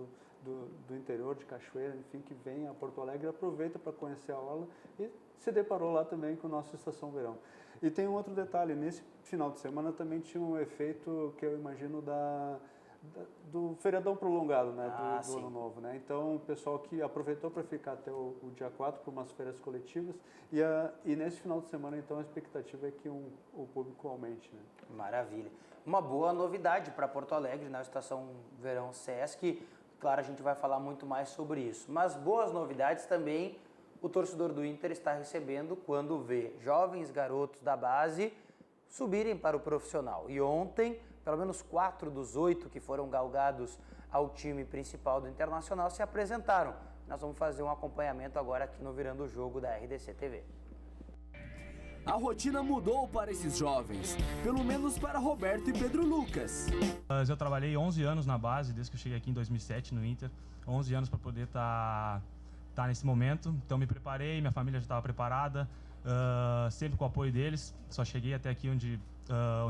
do interior, de Cachoeira, enfim, que vem a Porto Alegre, aproveita para conhecer a orla e se deparou lá também com a nossa Estação Verão. E tem um outro detalhe, nesse final de semana também tinha um efeito que eu imagino do feriadão prolongado, né, do Ano Novo, né? Então, o pessoal que aproveitou para ficar até o dia 4 por umas férias coletivas e nesse final de semana, então, a expectativa é que o público aumente, né? Maravilha. Uma boa novidade para Porto Alegre, na Estação Verão SESC. Claro, a gente vai falar muito mais sobre isso. Mas boas novidades também o torcedor do Inter está recebendo quando vê jovens garotos da base subirem para o profissional. E ontem, pelo menos 4 dos 8 que foram galgados ao time principal do Internacional se apresentaram. Nós vamos fazer um acompanhamento agora aqui no Virando o Jogo da RDC TV. A rotina mudou para esses jovens, pelo menos para Roberto e Pedro Lucas. Eu trabalhei 11 anos na base, desde que eu cheguei aqui em 2007 no Inter. 11 anos para poder estar nesse momento. Então me preparei, minha família já estava preparada, sempre com o apoio deles. Só cheguei até aqui onde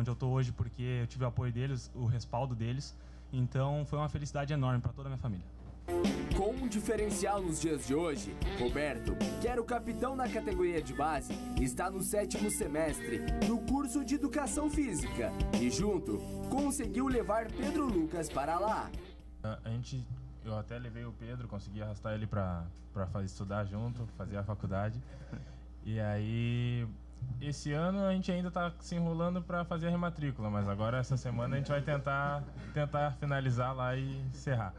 eu estou hoje porque eu tive o apoio deles, o respaldo deles. Então foi uma felicidade enorme para toda a minha família. Com um diferencial nos dias de hoje, Roberto, que era o capitão na categoria de base, está no 7º semestre do curso de Educação Física e junto conseguiu levar Pedro Lucas para lá. Eu até levei o Pedro, consegui arrastar ele para estudar junto, fazer a faculdade. E aí, esse ano a gente ainda está se enrolando para fazer a rematrícula, mas agora essa semana a gente vai tentar finalizar lá e encerrar.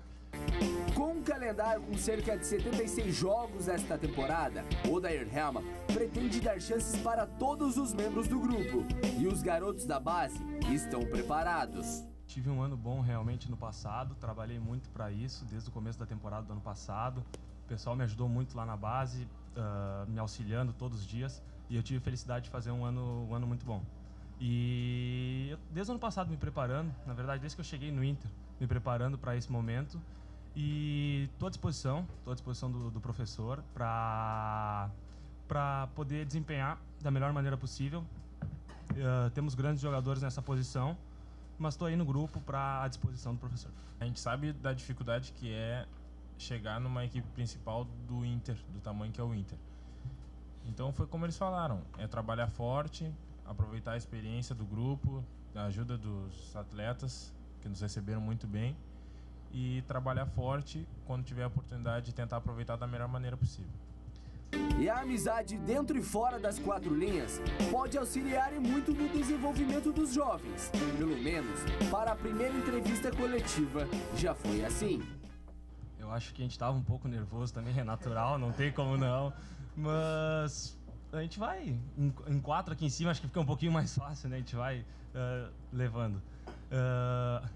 Com um calendário com cerca de 76 jogos esta temporada, Odair Helma pretende dar chances para todos os membros do grupo e os garotos da base estão preparados. Tive um ano bom realmente no passado, trabalhei muito para isso desde o começo da temporada do ano passado. O pessoal me ajudou muito lá na base, me auxiliando todos os dias e eu tive felicidade de fazer um ano muito bom. E desde o ano passado me preparando, na verdade desde que eu cheguei no Inter, me preparando para esse momento. E estou à disposição do professor para poder desempenhar da melhor maneira possível. Temos grandes jogadores nessa posição, mas estou aí no grupo à disposição do professor. A gente sabe da dificuldade que é chegar numa equipe principal do Inter, do tamanho que é o Inter. Então foi como eles falaram, é trabalhar forte, aproveitar a experiência do grupo, a ajuda dos atletas, que nos receberam muito bem, e trabalhar forte quando tiver a oportunidade de tentar aproveitar da melhor maneira possível. E a amizade dentro e fora das 4 linhas pode auxiliar e muito no desenvolvimento dos jovens. Pelo menos, para a primeira entrevista coletiva, já foi assim. Eu acho que a gente estava um pouco nervoso também, é natural, não tem como não. Mas a gente vai, em 4 aqui em cima, acho que fica um pouquinho mais fácil, né? A gente vai levando.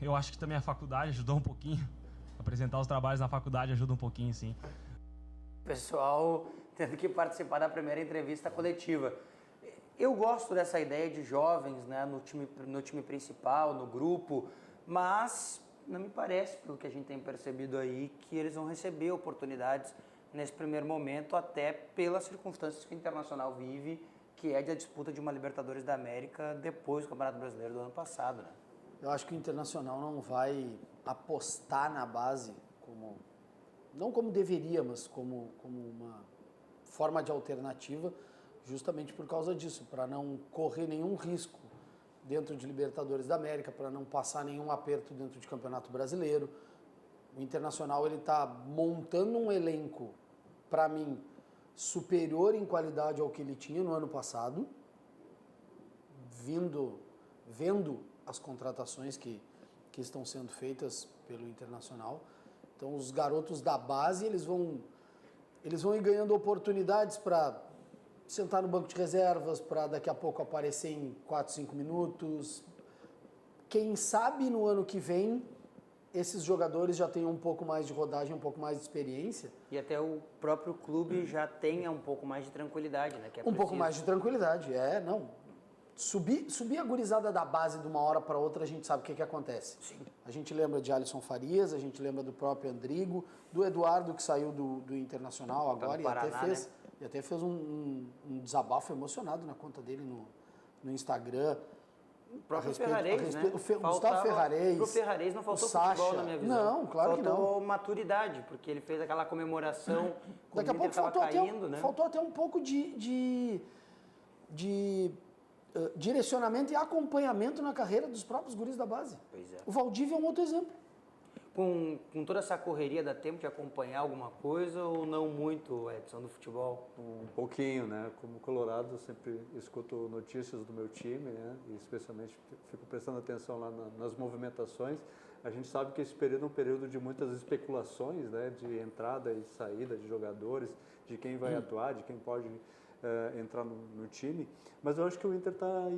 Eu acho que também a faculdade ajudou um pouquinho. Apresentar os trabalhos na faculdade ajuda um pouquinho, sim. Pessoal tendo que participar da primeira entrevista coletiva. Eu gosto dessa ideia de jovens, né, no time principal, no grupo, mas não me parece, pelo que a gente tem percebido aí, que eles vão receber oportunidades nesse primeiro momento, até pelas circunstâncias que o Internacional vive, que é de a disputa de uma Libertadores da América depois do Campeonato Brasileiro do ano passado, né? Eu acho que o Internacional não vai apostar na base não como deveria, mas como uma forma de alternativa, justamente por causa disso, para não correr nenhum risco dentro de Libertadores da América, para não passar nenhum aperto dentro de Campeonato Brasileiro. O Internacional ele está montando um elenco, para mim, superior em qualidade ao que ele tinha no ano passado, vendo as contratações que estão sendo feitas pelo Internacional. Então, os garotos da base, eles vão ir ganhando oportunidades para sentar no banco de reservas, para daqui a pouco aparecer em 4, 5 minutos. Quem sabe no ano que vem, esses jogadores já tenham um pouco mais de rodagem, um pouco mais de experiência. E até o próprio clube já tenha um pouco mais de tranquilidade, né? Que é um pouco mais de tranquilidade, não. Subir a gurizada da base de uma hora para outra, a gente sabe o que acontece. Sim. A gente lembra de Alisson Farias, a gente lembra do próprio Andrigo, do Eduardo, que saiu do Internacional agora, Paraná, e até fez um desabafo emocionado na conta dele no Instagram. O próprio Ferrarese, né? Gustavo Ferrarese. Pro Ferrarese não faltou futebol na minha visão. Não, claro que não. Faltou maturidade, porque ele fez aquela comemoração quando Daqui a pouco faltou caindo, né? Faltou até um pouco de direcionamento e acompanhamento na carreira dos próprios guris da base. Pois é. O Valdívia é um outro exemplo. Com toda essa correria, dá tempo de acompanhar alguma coisa ou não muito, Edson, do futebol? Um pouquinho, né? Como colorado, eu sempre escuto notícias do meu time, né? E especialmente fico prestando atenção lá nas movimentações. A gente sabe que esse período é um período de muitas especulações, né? De entrada e saída de jogadores, de quem vai atuar, de quem pode entrar no time. Mas eu acho que o Inter está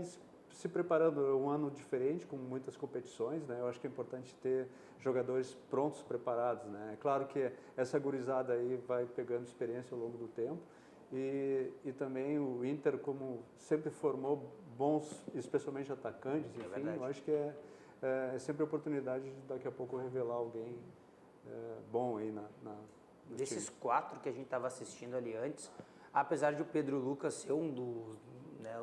se preparando. É um ano diferente, com muitas competições, né? Eu acho que é importante ter jogadores prontos, preparados, né? É claro que essa gurizada aí vai pegando experiência ao longo do tempo e também o Inter, como sempre formou bons, especialmente atacantes, enfim, eu acho que é sempre a oportunidade de daqui a pouco revelar alguém bom aí no Desses time. 4 que a gente estava assistindo ali antes, apesar de o Pedro Lucas ser um dos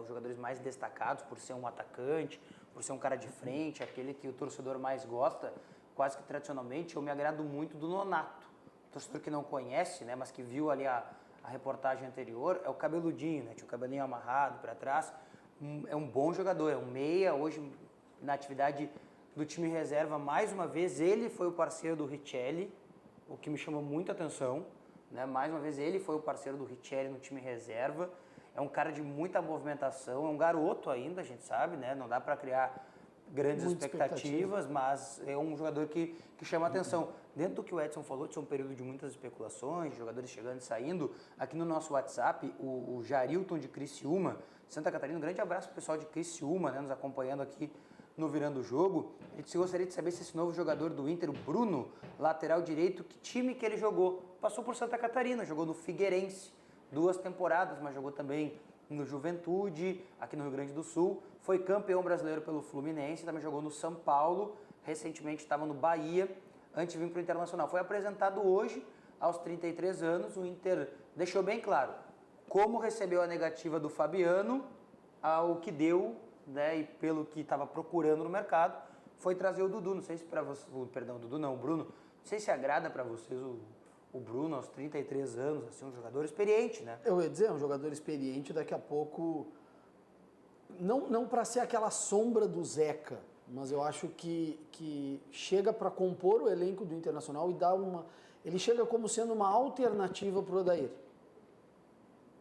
os jogadores mais destacados por ser um atacante, por ser um cara de frente, aquele que o torcedor mais gosta, quase que tradicionalmente, eu me agrado muito do Nonato. O torcedor que não conhece, né, mas que viu ali a reportagem anterior, é o cabeludinho, né, tinha o cabelinho amarrado para trás, é um bom jogador, é um meia, hoje na atividade do time reserva, mais uma vez, ele foi o parceiro do Richelli, o que me chamou muita atenção, né, mais uma vez ele foi o parceiro do Richelli no time reserva. É um cara de muita movimentação, é um garoto ainda, a gente sabe, né? Não dá para criar grandes expectativas, mas é um jogador que chama atenção. Dentro do que o Edson falou, de ser um período de muitas especulações, jogadores chegando e saindo, aqui no nosso WhatsApp, o Jarilton de Criciúma, Santa Catarina, um grande abraço para o pessoal de Criciúma, né? Nos acompanhando aqui no Virando o Jogo. Ele gostaria de saber se esse novo jogador do Inter, o Bruno, lateral direito, que time que ele jogou? Passou por Santa Catarina, jogou no Figueirense. 2 temporadas, mas jogou também no Juventude, aqui no Rio Grande do Sul. Foi campeão brasileiro pelo Fluminense, também jogou no São Paulo. Recentemente estava no Bahia, antes de vir para o Internacional. Foi apresentado hoje, aos 33 anos. O Inter deixou bem claro como recebeu a negativa do Fabiano, ao que deu, né, e pelo que estava procurando no mercado, foi trazer o Dudu. Não sei se para vocês, perdão, o Dudu não, o Bruno. Não sei se agrada para vocês o Bruno, aos 33 anos, assim, um jogador experiente, né? Eu ia dizer, um jogador experiente, daqui a pouco não para ser aquela sombra do Zeca, mas eu acho que chega para compor o elenco do Internacional e dá ele chega como sendo uma alternativa para o Odair.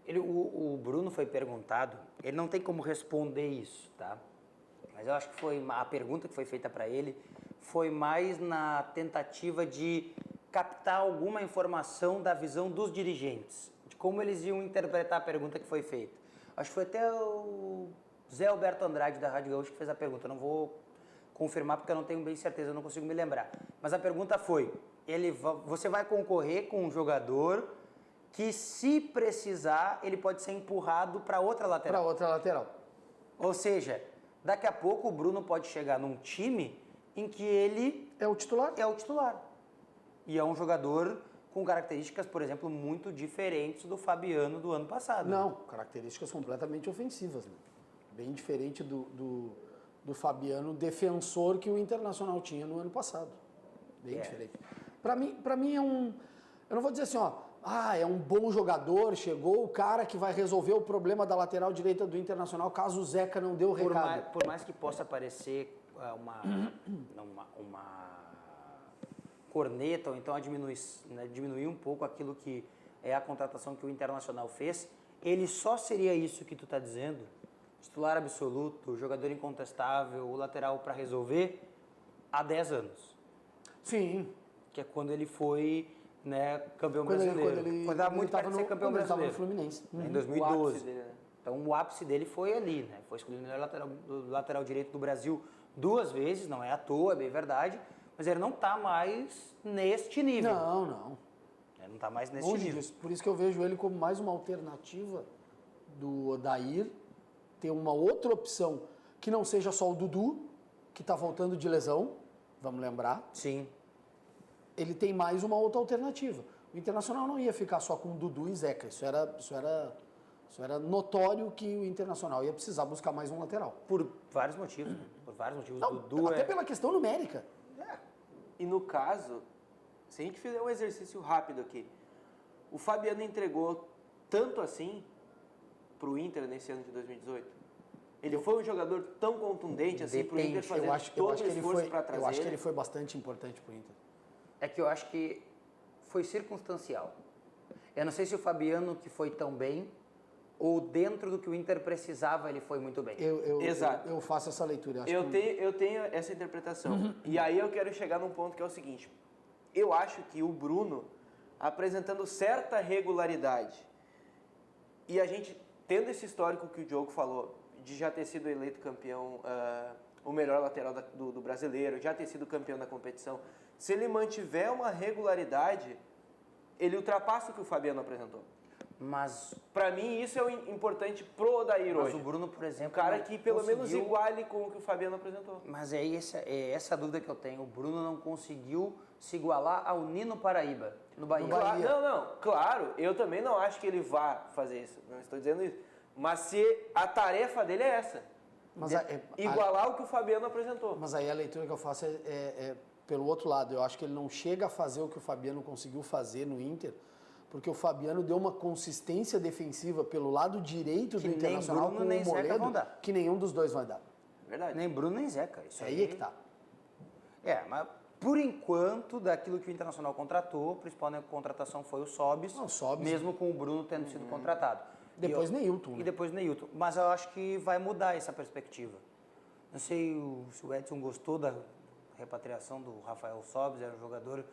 O Bruno foi perguntado, ele não tem como responder isso, tá? Mas eu acho que a pergunta que foi feita para ele foi mais na tentativa de captar alguma informação da visão dos dirigentes, de como eles iam interpretar a pergunta que foi feita. Acho que foi até o Zé Alberto Andrade da Rádio Gaúcha que fez a pergunta, eu não vou confirmar porque eu não tenho bem certeza, eu não consigo me lembrar. Mas a pergunta foi, você vai concorrer com um jogador que, se precisar, ele pode ser empurrado para outra lateral. Para outra lateral. Ou seja, daqui a pouco o Bruno pode chegar num time em que ele é o titular. É o titular. E é um jogador com características, por exemplo, muito diferentes do Fabiano do ano passado. Não, características completamente ofensivas, né? Bem diferente do Fabiano defensor que o Internacional tinha no ano passado. Bem diferente. Para mim é um... Eu não vou dizer assim, é um bom jogador, chegou o cara que vai resolver o problema da lateral direita do Internacional caso o Zeca não dê o recado. Por mais que possa parecer uma corneta, ou então diminuir um pouco aquilo que é a contratação que o Internacional fez, ele só seria isso que tu está dizendo, titular absoluto, jogador incontestável, o lateral para resolver, há 10 anos. Sim. Que é quando ele foi... campeão brasileiro. Quando estava muito perto de ser campeão brasileiro. No Fluminense. Em 2012. Então o ápice dele foi ali, né? Foi escolhido o melhor lateral direito do Brasil 2 vezes, não é à toa, é bem verdade, mas ele não está mais neste nível. Não. Ele não está mais neste nível. Disso. Por isso que eu vejo ele como mais uma alternativa do Odair, ter uma outra opção que não seja só o Dudu, que está voltando de lesão, vamos lembrar. Sim. Ele tem mais uma outra alternativa. O Internacional não ia ficar só com Dudu e Zeca. Isso era notório que o Internacional ia precisar buscar mais um lateral. Por vários motivos. Por vários motivos. Não, Dudu até pela questão numérica. E no caso, se a gente fizer um exercício rápido aqui, o Fabiano entregou tanto assim para o Inter nesse ano de 2018? Ele foi um jogador tão contundente assim para o Inter fazer todo o esforço para trazer? Eu acho que ele foi bastante importante para o Inter. É que eu acho que foi circunstancial. Eu não sei se o Fabiano que foi tão bem ou dentro do que o Inter precisava ele foi muito bem. Exato. Eu faço essa leitura. Eu tenho essa interpretação. E aí eu quero chegar num ponto que é o seguinte. Eu acho que o Bruno, apresentando certa regularidade, e a gente tendo esse histórico que o Diogo falou, de já ter sido eleito campeão, o melhor lateral do brasileiro, já ter sido campeão da competição, se ele mantiver uma regularidade, ele ultrapassa o que o Fabiano apresentou. Mas para mim isso é importante pro Odair hoje. Mas o Bruno, por exemplo, um cara que pelo menos iguale com o que o Fabiano apresentou. Mas é essa dúvida que eu tenho. O Bruno não conseguiu se igualar ao Nino Paraíba no Bahia. Claro, eu também não acho que ele vá fazer isso. Não estou dizendo isso. Mas se a tarefa dele é essa, igualar o que o Fabiano apresentou. Mas aí a leitura que eu faço é pelo outro lado. Eu acho que ele não chega a fazer o que o Fabiano conseguiu fazer no Inter, porque o Fabiano deu uma consistência defensiva pelo lado direito do Internacional com o Moledo, que nenhum dos dois vai dar. Verdade. Nem Bruno, nem Zeca. Isso aí é que tá. Mas por enquanto, daquilo que o Internacional contratou, a principal contratação foi o Sobis, mesmo com o Bruno tendo sido contratado. Depois Neilton. E depois Neilton. Mas eu acho que vai mudar essa perspectiva. Não sei se o Edson gostou da repatriação do Rafael Sobis, era um jogador...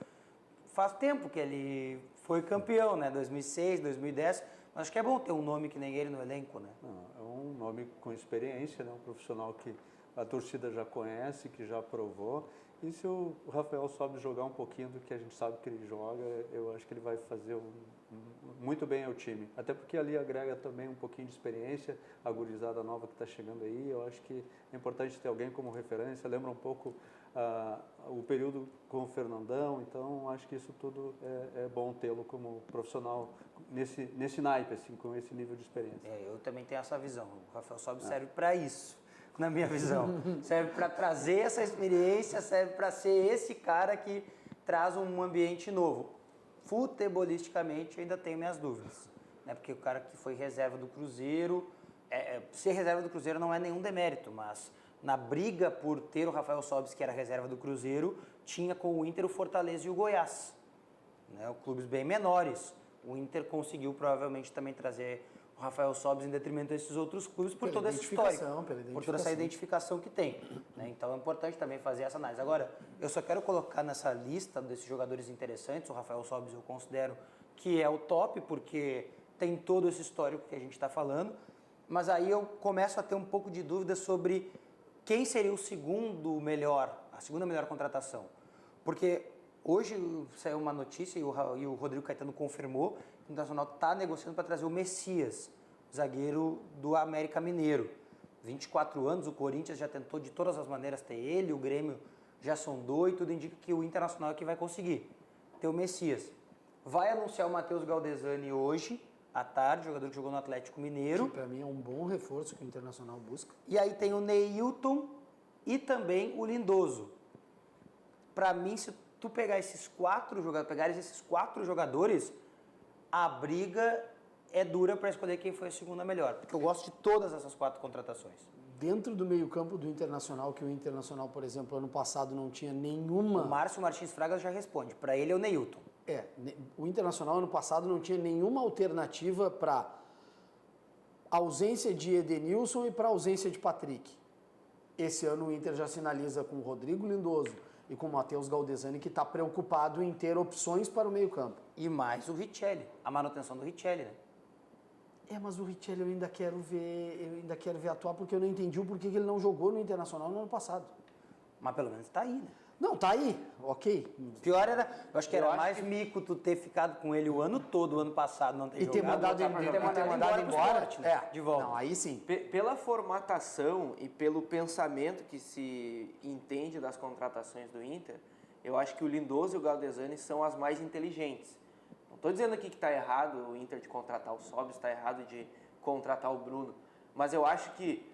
Faz tempo que ele foi campeão, né? 2006, 2010. Mas acho que é bom ter um nome que nem ele no elenco, né? É um nome com experiência, né? Um profissional que a torcida já conhece, que já provou. E se o Rafael Sobis jogar um pouquinho do que a gente sabe que ele joga, eu acho que ele vai fazer muito bem ao time. Até porque ali agrega também um pouquinho de experiência, a gurizada nova que está chegando aí. Eu acho que é importante ter alguém como referência. Lembra um pouco o período com o Fernandão. Então, acho que isso tudo é bom tê-lo como profissional nesse naipe, assim, com esse nível de experiência. Eu também tenho essa visão. O Rafael Sobis serve para isso. Na minha visão. Serve para trazer essa experiência, serve para ser esse cara que traz um ambiente novo. Futebolisticamente, eu ainda tenho minhas dúvidas. Né? Porque o cara que foi reserva do Cruzeiro ser reserva do Cruzeiro não é nenhum demérito, mas na briga por ter o Rafael Sobis, que era reserva do Cruzeiro, tinha com o Inter, o Fortaleza e o Goiás, né? Clubes bem menores. O Inter conseguiu provavelmente também trazer o Rafael Sobis em detrimento desses outros clubes por toda essa história, por toda essa identificação que tem, né? Então é importante também fazer essa análise. Agora, eu só quero colocar nessa lista desses jogadores interessantes, o Rafael Sobis eu considero que é o top, porque tem todo esse histórico que a gente está falando, mas aí eu começo a ter um pouco de dúvida sobre quem seria o segundo melhor, a segunda melhor contratação. Porque hoje saiu uma notícia e o Rodrigo Caetano confirmou que o Internacional está negociando para trazer o Messias, zagueiro do América Mineiro. 24 anos, o Corinthians já tentou de todas as maneiras ter ele, o Grêmio já sondou e tudo indica que o Internacional é que vai conseguir ter o Messias. Vai anunciar o Matheus Galdesani hoje, à tarde, jogador que jogou no Atlético Mineiro. Que para mim é um bom reforço que o Internacional busca. E aí tem o Neilton e também o Lindoso. Para mim, se tu pegares esses quatro jogadores, a briga é dura para escolher quem foi a segunda melhor. Porque eu gosto de todas essas 4 contratações. Dentro do meio-campo do Internacional, que o Internacional, por exemplo, ano passado não tinha nenhuma... O Márcio Martins Fraga já responde. Para ele é o Neilton. O Internacional ano passado não tinha nenhuma alternativa para ausência de Edenilson e para ausência de Patrick. Esse ano o Inter já sinaliza com o Rodrigo Lindoso e com o Matheus Galdesani, que está preocupado em ter opções para o meio-campo. E mais o Richelli, a manutenção do Richelli, né? Mas o Richelli eu ainda quero ver atuar, porque eu não entendi o porquê que ele não jogou no Internacional no ano passado. Mas pelo menos está aí, né? Não, tá aí, ok. Pior era, eu acho que era mais mico tu ter ficado com ele o ano todo, o ano passado, não ter jogado. E ter mandado embora, de volta. Não, aí sim. Pela formatação e pelo pensamento que se entende das contratações do Inter, eu acho que o Lindoso e o Galdesani são as mais inteligentes. Não estou dizendo aqui que está errado o Inter de contratar o Sobis, está errado de contratar o Bruno, mas eu acho que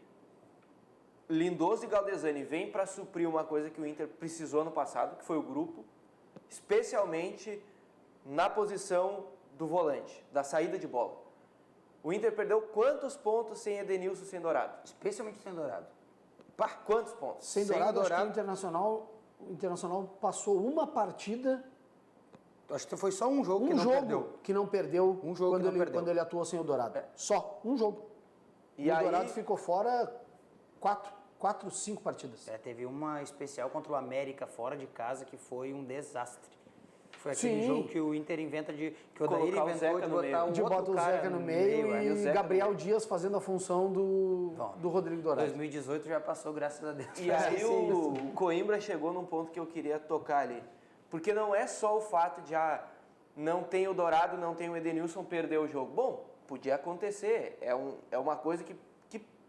Lindoso e Galdesani vêm para suprir uma coisa que o Inter precisou no passado, que foi o grupo, especialmente na posição do volante, da saída de bola. O Inter perdeu quantos pontos sem Edenilson, sem Dourado? Especialmente sem Dourado. Quantos pontos? Sem Dourado, acho que o Internacional passou uma partida... Acho que foi só um jogo que não perdeu. Que não perdeu um jogo quando ele atuou sem o Dourado. Só um jogo. E o Dourado ficou fora 4, 5 partidas. Teve uma especial contra o América fora de casa que foi um desastre. Foi aquele jogo que o Inter inventa que o Odair inventou de botar o Zeca no meio e Gabriel Dias fazendo a função do Rodrigo Dourado. 2018 já passou, graças a Deus. E aí o Coimbra chegou num ponto que eu queria tocar ali. Porque não é só o fato de não tem o Dourado, não tem o Edenilson, perder o jogo. Bom, podia acontecer. É uma coisa que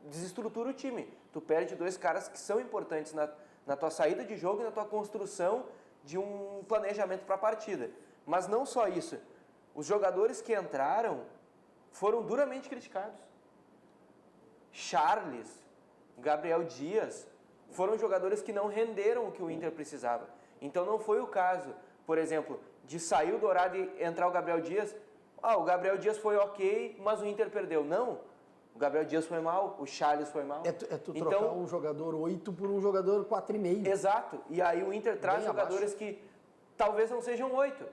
desestrutura o time. Tu perde 2 caras que são importantes na tua saída de jogo e na tua construção de um planejamento para a partida. Mas não só isso. Os jogadores que entraram foram duramente criticados. Charles, Gabriel Dias, foram jogadores que não renderam o que o Inter precisava. Então não foi o caso, por exemplo, de sair o Dourado e entrar o Gabriel Dias. O Gabriel Dias foi ok, mas o Inter perdeu. Não. O Gabriel Dias foi mal, o Charles foi mal. É tu trocar um jogador 8 por um jogador 4,5. Exato. E aí o Inter traz jogadores que talvez não sejam 8,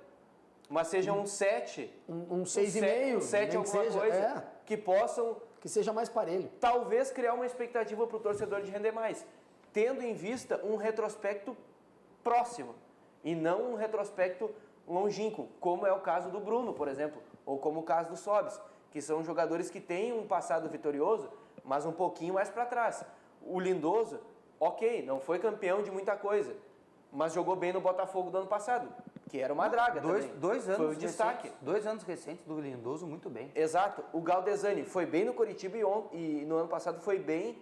mas sejam um 7. Um 6,5. Um 7 alguma coisa. Que possam... Que seja mais parelho. Talvez criar uma expectativa para o torcedor de render mais. Tendo em vista um retrospecto próximo. E não um retrospecto longínquo, como é o caso do Bruno, por exemplo. Ou como o caso do Sobis. Que são jogadores que têm um passado vitorioso, mas um pouquinho mais para trás. O Lindoso, ok, não foi campeão de muita coisa, mas jogou bem no Botafogo do ano passado, que era uma draga também. 2 anos foi o destaque. 2 anos recentes do Lindoso, muito bem. Exato. O Galdesani foi bem no Coritiba e no ano passado foi bem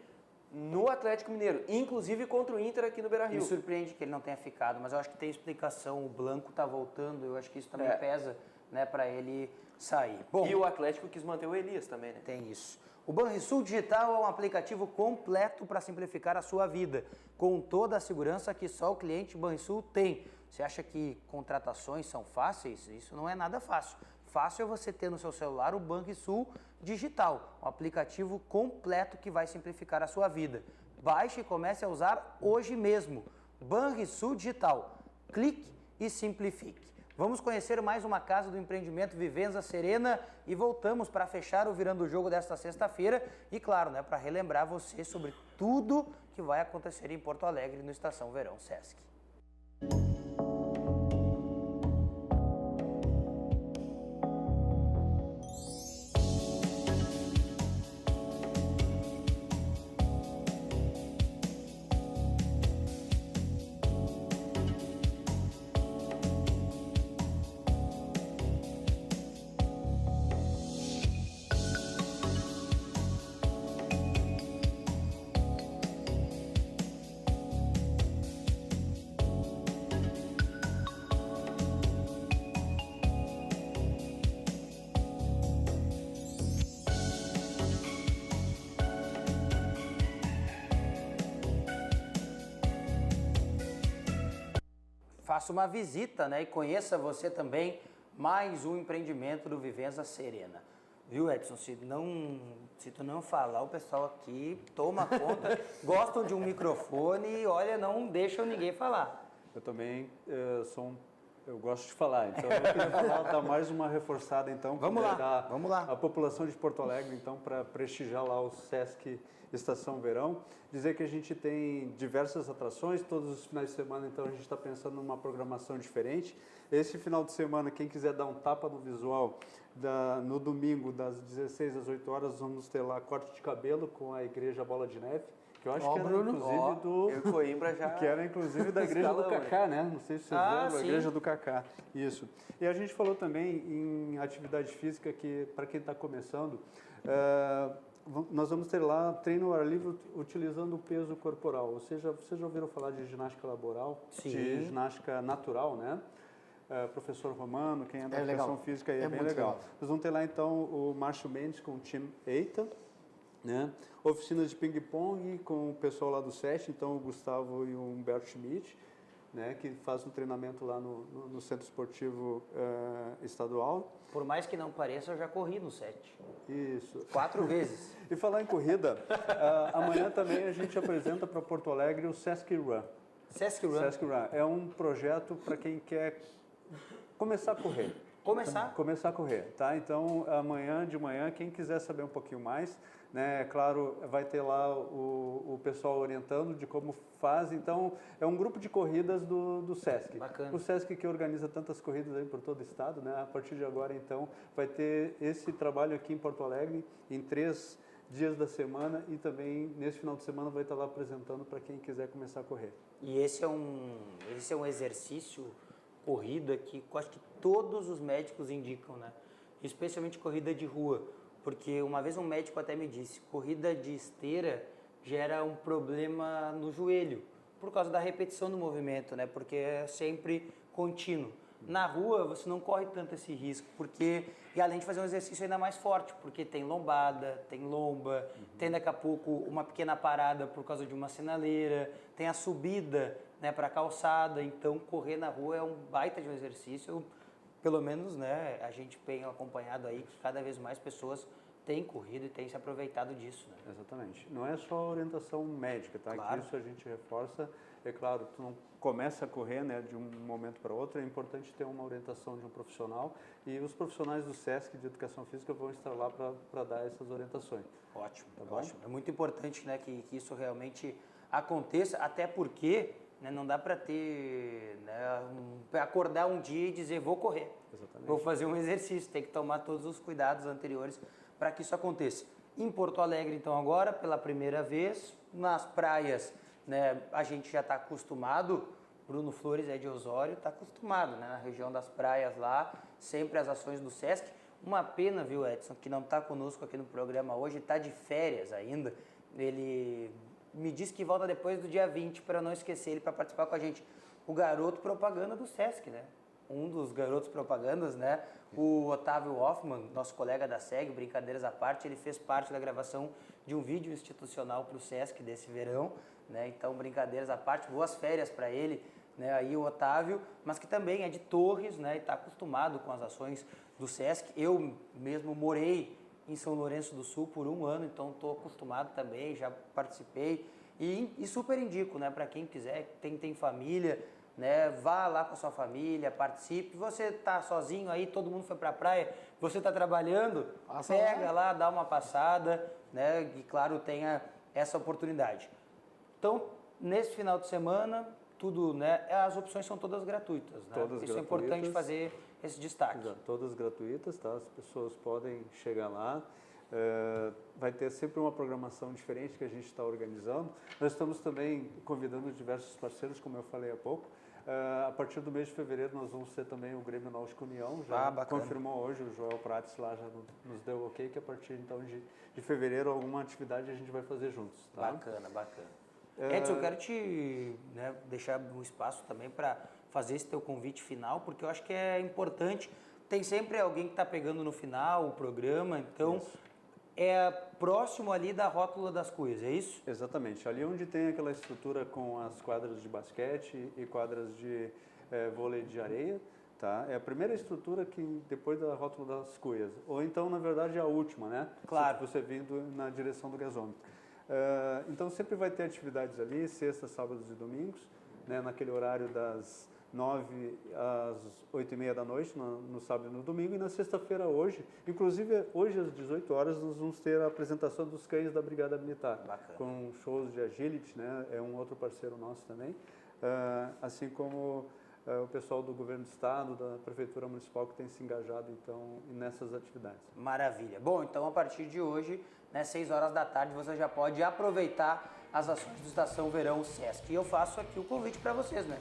no Atlético Mineiro, inclusive contra o Inter aqui no Beira-Rio. Me surpreende que ele não tenha ficado, mas eu acho que tem explicação. O Blanco está voltando, eu acho que isso também pesa, né, para ele sair. Bom, e o Atlético quis manter o Elias também, né? Tem isso. O Banrisul Digital é um aplicativo completo para simplificar a sua vida, com toda a segurança que só o cliente Banrisul tem. Você acha que contratações são fáceis? Isso não é nada fácil. fácil é você ter no seu celular o Banrisul Digital, um aplicativo completo que vai simplificar a sua vida. Baixe e comece a usar hoje mesmo. Banrisul Digital. Clique e simplifique. Vamos conhecer mais uma casa do empreendimento Vivenza Serena e voltamos para fechar o Virando o Jogo desta sexta-feira e, claro, né, para relembrar você sobre tudo que vai acontecer em Porto Alegre no Estação Verão Sesc. Faça uma visita, né, e conheça você também mais um empreendimento do Vivenza Serena. Viu, Edson? Se tu não falar, o pessoal aqui toma conta, gostam de um microfone e, olha, não deixam ninguém falar. Eu também eu gosto de falar, então eu queria falar, dar mais uma reforçada, então. Vamos lá. A população de Porto Alegre, então, para prestigiar lá o Sesc Estação Verão. Dizer que a gente tem diversas atrações, todos os finais de semana, então a gente está pensando numa programação diferente. Esse final de semana, quem quiser dar um tapa no visual, no domingo, das 16 às 8 horas, vamos ter lá corte de cabelo com a Igreja Bola de Neve. Que eu acho que era, Bruno, inclusive, Coimbra já que era, inclusive, da Igreja do Cacá, né? Não sei se vocês lembram, a Igreja do Cacá. Isso. E a gente falou também em atividade física, que para quem está começando, nós vamos ter lá treino ao ar livre utilizando o peso corporal. Ou seja, vocês já ouviram falar de ginástica laboral? Sim. De ginástica natural, né? Professor Romano, quem é da educação física aí é bem legal. Nós vamos ter lá, então, o Márcio Mendes com o time EITA, né? Oficinas de ping-pong com o pessoal lá do SESC, então o Gustavo e o Humberto Schmidt, né, que faz o treinamento lá no Centro Esportivo Estadual. Por mais que não pareça, eu já corri no 7. Isso. 4 vezes. E falar em corrida, amanhã também a gente apresenta para Porto Alegre o Sesc Run. Sesc Run? Sesc Run. É um projeto para quem quer começar a correr. Começar a correr, tá? Então, amanhã de manhã, quem quiser saber um pouquinho mais, né, claro, vai ter lá o pessoal orientando de como faz. Então, é um grupo de corridas do Sesc. Bacana. O Sesc que organiza tantas corridas aí por todo o estado, né? A partir de agora, então, vai ter esse trabalho aqui em Porto Alegre em 3 dias da semana e também nesse final de semana vai estar lá apresentando para quem quiser começar a correr. E esse é um exercício, corrida, que eu acho que todos os médicos indicam, né? Especialmente corrida de rua, porque uma vez um médico até me disse, corrida de esteira gera um problema no joelho, por causa da repetição do movimento, né? Porque é sempre contínuo. Na rua você não corre tanto esse risco, e além de fazer um exercício ainda mais forte, porque tem lombada, tem lomba, tem daqui a pouco uma pequena parada por causa de uma sinaleira, tem a subida, né, para a calçada, então correr na rua é um baita de um exercício, pelo menos, né, a gente tem acompanhado aí que cada vez mais pessoas têm corrido e têm se aproveitado disso, né? Exatamente. Não é só orientação médica, tá? Claro. Que isso a gente reforça. É claro, tu não começa a correr, né, de um momento para outro, é importante ter uma orientação de um profissional e os profissionais do SESC de Educação Física vão estar lá para dar essas orientações. Ótimo, tá bom? ótimo. É muito importante, né, que isso realmente aconteça, até porque, né, não dá para ter, né, acordar um dia e dizer vou correr, Exatamente. Vou fazer um exercício, tem que tomar todos os cuidados anteriores para que isso aconteça. Em Porto Alegre, então, agora, pela primeira vez, nas praias, né, a gente já está acostumado, Bruno Flores é de Osório, está acostumado, né, na região das praias lá, sempre as ações do SESC. Uma pena, viu, Edson, que não está conosco aqui no programa hoje, está de férias ainda. Ele me disse que volta depois do dia 20, para não esquecer ele, para participar com a gente. O garoto propaganda do SESC, né? Um dos garotos propagandas, né? O Otávio Hoffman, nosso colega da SEG, brincadeiras à parte, ele fez parte da gravação de um vídeo institucional para o SESC desse verão, né? Então, brincadeiras à parte, boas férias para ele. né, aí o Otávio, mas que também é de Torres, né, e está acostumado com as ações do Sesc. Eu mesmo morei em São Lourenço do Sul por 1 ano, então estou acostumado também, já participei e super indico, né, para quem quiser, tem família, né, vá lá com a sua família, participe. Você está sozinho aí, todo mundo foi para a praia, você está trabalhando, pega lá, dá uma passada, né, e claro, tenha essa oportunidade. Então, nesse final de semana, tudo, né, as opções são todas gratuitas, né? Todas Isso gratuitas. É importante fazer esse destaque. Exato, todas gratuitas, tá? As pessoas podem chegar lá. Vai ter sempre uma programação diferente que a gente está organizando. Nós estamos também convidando diversos parceiros, como eu falei há pouco. A partir do mês de fevereiro nós vamos ter também o Grêmio Náutico União, já confirmou hoje, o Joel Prates lá já nos deu o ok, que a partir então de fevereiro alguma atividade a gente vai fazer juntos. Tá? Bacana. Edson, eu quero te, né, deixar um espaço também para fazer esse teu convite final, porque eu acho que é importante. Tem sempre alguém que está pegando no final o programa, então é próximo ali da Rótula das Cuias, é isso? Exatamente, ali onde tem aquela estrutura com as quadras de basquete e quadras de vôlei de areia, tá? É a primeira estrutura que depois da Rótula das Cuias, ou então na verdade a última, né? Claro. Se você vindo na direção do gasômetro. Então sempre vai ter atividades ali, sextas, sábados e domingos, né? Naquele horário das 9 às 8h30 da noite, no sábado e no domingo, e na sexta-feira hoje, inclusive hoje às 18 horas, nós vamos ter a apresentação dos cães da Brigada Militar. Bacana. Com shows de agility, né? É um outro parceiro nosso também, assim como o pessoal do Governo do Estado, da Prefeitura Municipal, que tem se engajado então nessas atividades. Maravilha. Bom, então a partir de hoje, né, 6 horas da tarde, você já pode aproveitar as ações do Estação Verão Sesc. E eu faço aqui o convite para vocês, né?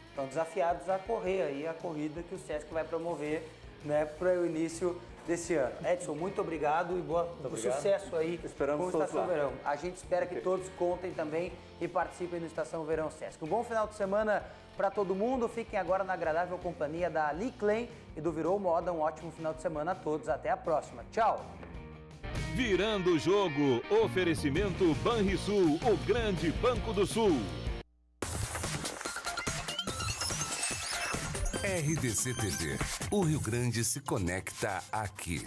Estão desafiados a correr aí a corrida que o Sesc vai promover, né, para o início desse ano. Edson, muito obrigado e sucesso aí com o Estação Verão. A gente espera que todos contem também e participem do Estação Verão Sesc. Um bom final de semana para todo mundo. Fiquem agora na agradável companhia da Ali Klein e do Virou Moda. Um ótimo final de semana a todos. Até a próxima. Tchau! Virando o jogo, oferecimento Banrisul, o grande Banco do Sul. RDC TV. O Rio Grande se conecta aqui.